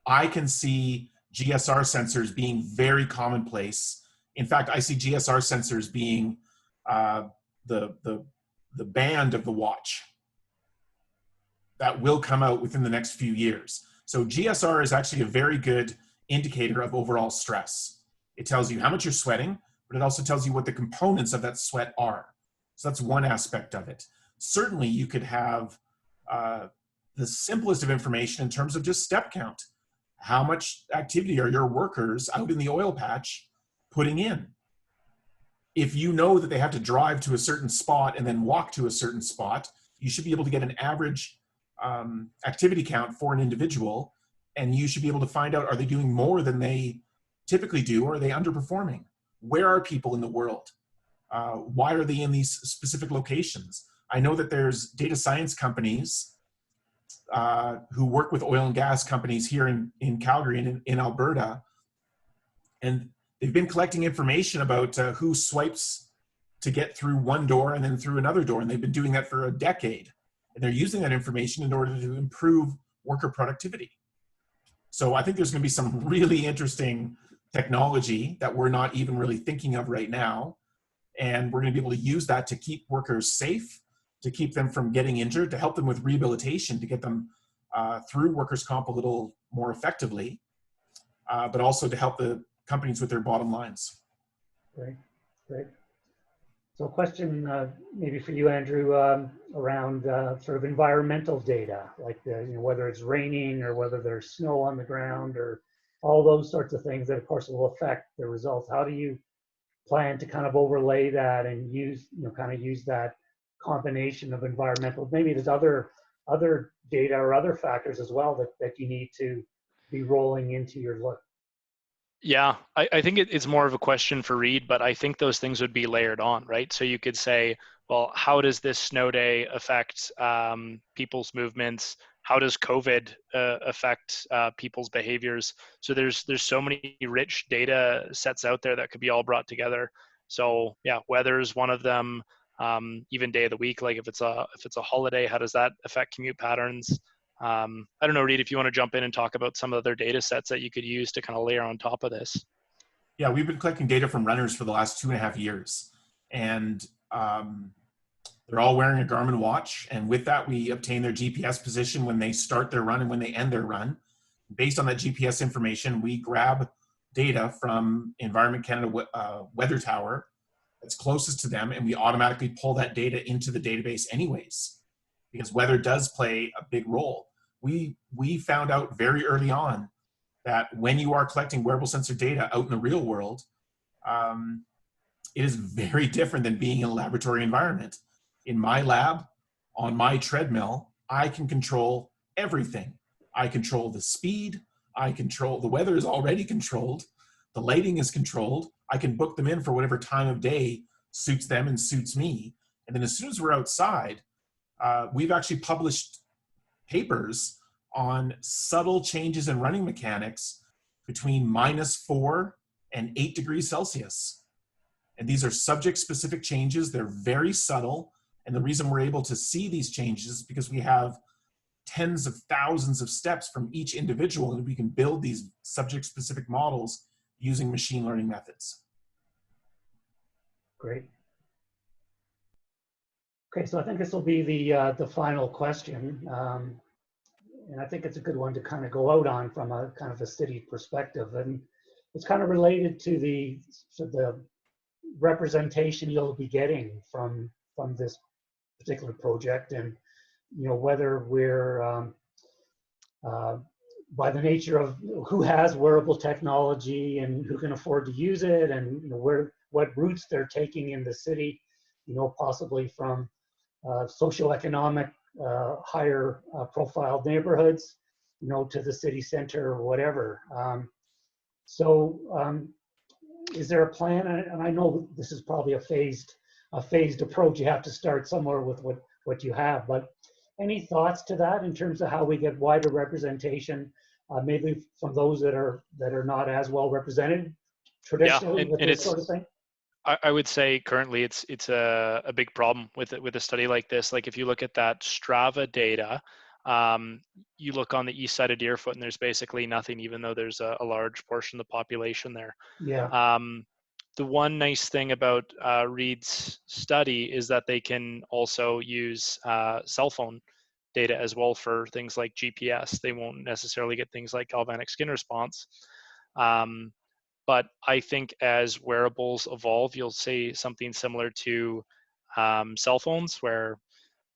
Speaker 3: I can see GSR sensors being very commonplace. In fact, I see GSR sensors being the band of the watch that will come out within the next few years. So GSR is actually a very good indicator of overall stress. It tells you how much you're sweating, but it also tells you what the components of that sweat are. So that's one aspect of it. Certainly you could have the simplest of information in terms of just step count. How much activity are your workers out in the oil patch putting in? If you know that they have to drive to a certain spot and then walk to a certain spot, you should be able to get an average activity count for an individual, and you should be able to find out, are they doing more than they typically do, or are they underperforming? Where are people in the world? Why are they in these specific locations? I know that there's data science companies who work with oil and gas companies here in Calgary and in Alberta, and they've been collecting information about who swipes to get through one door and then through another door, and they've been doing that for a decade. And they're using that information in order to improve worker productivity. So I think there's going to be some really interesting technology that we're not even really thinking of right now. And we're going to be able to use that to keep workers safe, to keep them from getting injured, to help them with rehabilitation, to get them through workers' comp a little more effectively, but also to help the companies with their bottom lines.
Speaker 1: Great, great. So a question maybe for you, Andrew, around sort of environmental data, like whether it's raining or whether there's snow on the ground or all those sorts of things that of course will affect the results. How do you plan to kind of overlay that and use, kind of use that combination of environmental, maybe there's other data or other factors as well that you need to be rolling into your look?
Speaker 2: Yeah, I think it's more of a question for Reed, but I think those things would be layered on, right? So you could say, well, how does this snow day affect people's movements? How does COVID affect people's behaviors? So there's so many rich data sets out there that could be all brought together. So yeah, weather is one of them. Even day of the week, like if it's a holiday, how does that affect commute patterns? I don't know, Reed, if you want to jump in and talk about some other data sets that you could use to kind of layer on top of this.
Speaker 3: Yeah, we've been collecting data from runners for the last 2.5 years. And they're all wearing a Garmin watch. And with that, we obtain their GPS position when they start their run and when they end their run. Based on that GPS information, we grab data from Environment Canada Weather Tower that's closest to them, and we automatically pull that data into the database anyways, because weather does play a big role. We found out very early on that when you are collecting wearable sensor data out in the real world, it is very different than being in a laboratory environment. In my lab, on my treadmill, I can control everything. I control the speed, the weather is already controlled, the lighting is controlled, I can book them in for whatever time of day suits them and suits me. And then as soon as we're outside, we've actually published papers on subtle changes in running mechanics between -4 and 8 degrees Celsius. And these are subject-specific changes. They're very subtle. And the reason we're able to see these changes is because we have tens of thousands of steps from each individual, and we can build these subject-specific models using machine learning methods.
Speaker 1: Great. Okay, so I think this will be the final question. And I think it's a good one to kind of go out on from a kind of a city perspective. And it's kind of related to the representation you'll be getting from this particular project, and whether we're by the nature of who has wearable technology and who can afford to use it, and what routes they're taking in the city, possibly from socioeconomic higher profile neighborhoods, to the city center or whatever. Is there a plan? And I know this is probably a phased approach. You have to start somewhere with what you have, but Any thoughts to that in terms of how we get wider representation, maybe from those that are not as well represented traditionally with
Speaker 2: and
Speaker 1: this sort of thing?
Speaker 2: I would say currently it's a big problem with a study like this. Like if you look at that Strava data, you look on the east side of Deerfoot and there's basically nothing, even though there's a large portion of the population there.
Speaker 1: Yeah.
Speaker 2: The one nice thing about Reed's study is that they can also use cell phone data as well for things like GPS. They won't necessarily get things like galvanic skin response. But I think as wearables evolve, you'll see something similar to cell phones, where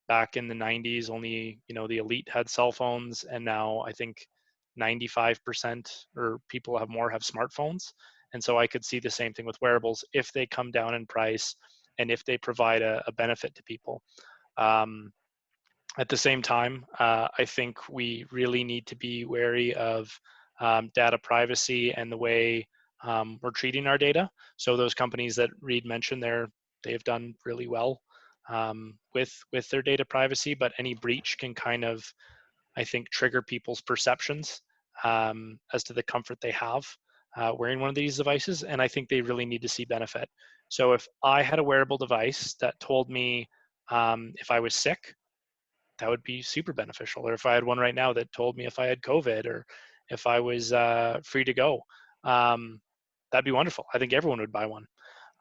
Speaker 2: back in the 90s, only the elite had cell phones, and now I think 95% or people have smartphones. And so I could see the same thing with wearables if they come down in price and if they provide a benefit to people. At the same time, I think we really need to be wary of data privacy and the way we're treating our data. So those companies that Reed mentioned, they've done really well with their data privacy, but any breach can kind of, I think, trigger people's perceptions as to the comfort they have wearing one of these devices. And I think they really need to see benefit. So if I had a wearable device that told me if I was sick, that would be super beneficial. Or if I had one right now that told me if I had COVID or if I was free to go, that'd be wonderful. I think everyone would buy one.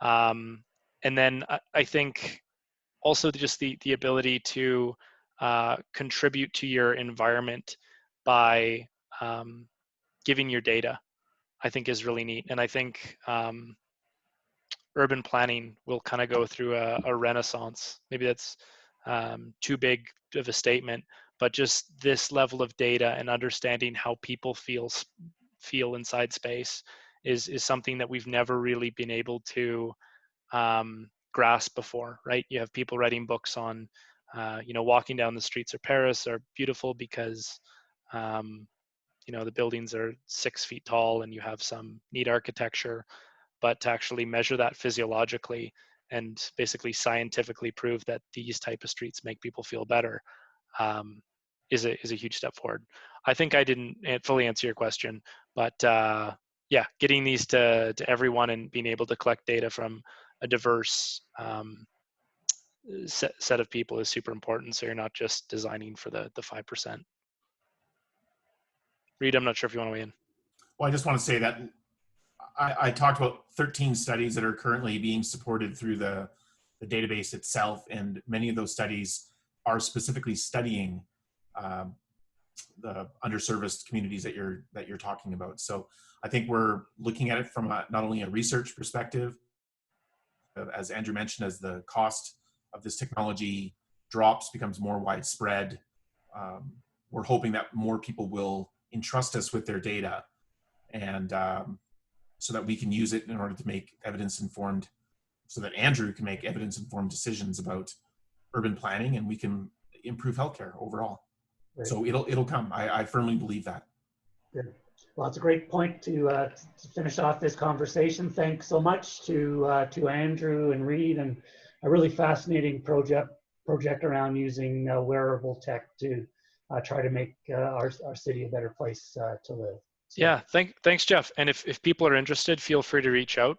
Speaker 2: And then I think also just the ability to contribute to your environment by giving your data, I think is really neat. And I think urban planning will kind of go through a renaissance. Maybe that's too big of a statement, but just this level of data and understanding how people feel inside space is something that we've never really been able to grasp before, right? You have people writing books on, walking down the streets of Paris are beautiful because, the buildings are 6 feet tall and you have some neat architecture, but to actually measure that physiologically and basically scientifically prove that these type of streets make people feel better is a huge step forward. I think I didn't fully answer your question, but yeah, getting these to everyone and being able to collect data from a diverse set of people is super important. So you're not just designing for the 5%. Reed, I'm not sure if you want to weigh in.
Speaker 3: Well, I just want to say that I talked about 13 studies that are currently being supported through the database itself, and many of those studies are specifically studying the underserviced communities that you're talking about. So I think we're looking at it from not only a research perspective, as Andrew mentioned, as the cost of this technology drops, becomes more widespread, we're hoping that more people will entrust us with their data, and so that we can use it in order to make evidence-informed, so that Andrew can make evidence-informed decisions about urban planning, and we can improve healthcare overall. Right. So it'll come. I firmly believe that.
Speaker 1: Good. Well, it's a great point to finish off this conversation. Thanks so much to Andrew and Reed, and a really fascinating project around using wearable tech to try to make our city a better place to live. So,
Speaker 2: yeah, thanks, Jeff. And if people are interested, feel free to reach out.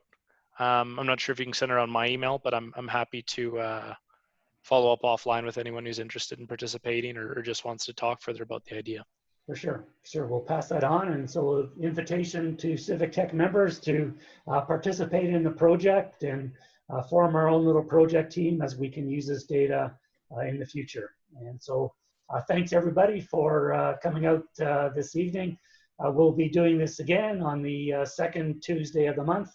Speaker 2: I'm not sure if you can send around my email, but I'm happy to follow up offline with anyone who's interested in participating or just wants to talk further about the idea.
Speaker 1: For sure. We'll pass that on. And so invitation to Civic Tech members to participate in the project and form our own little project team as we can use this data in the future. And so thanks everybody for coming out this evening. We'll be doing this again on the second Tuesday of the month.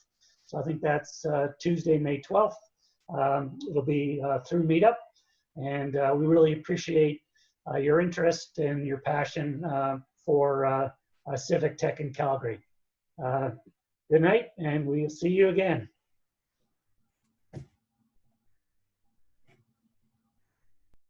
Speaker 1: So I think that's Tuesday, May 12th. It'll be through Meetup. And we really appreciate your interest and your passion for civic tech in Calgary. Good night, and we'll see you again.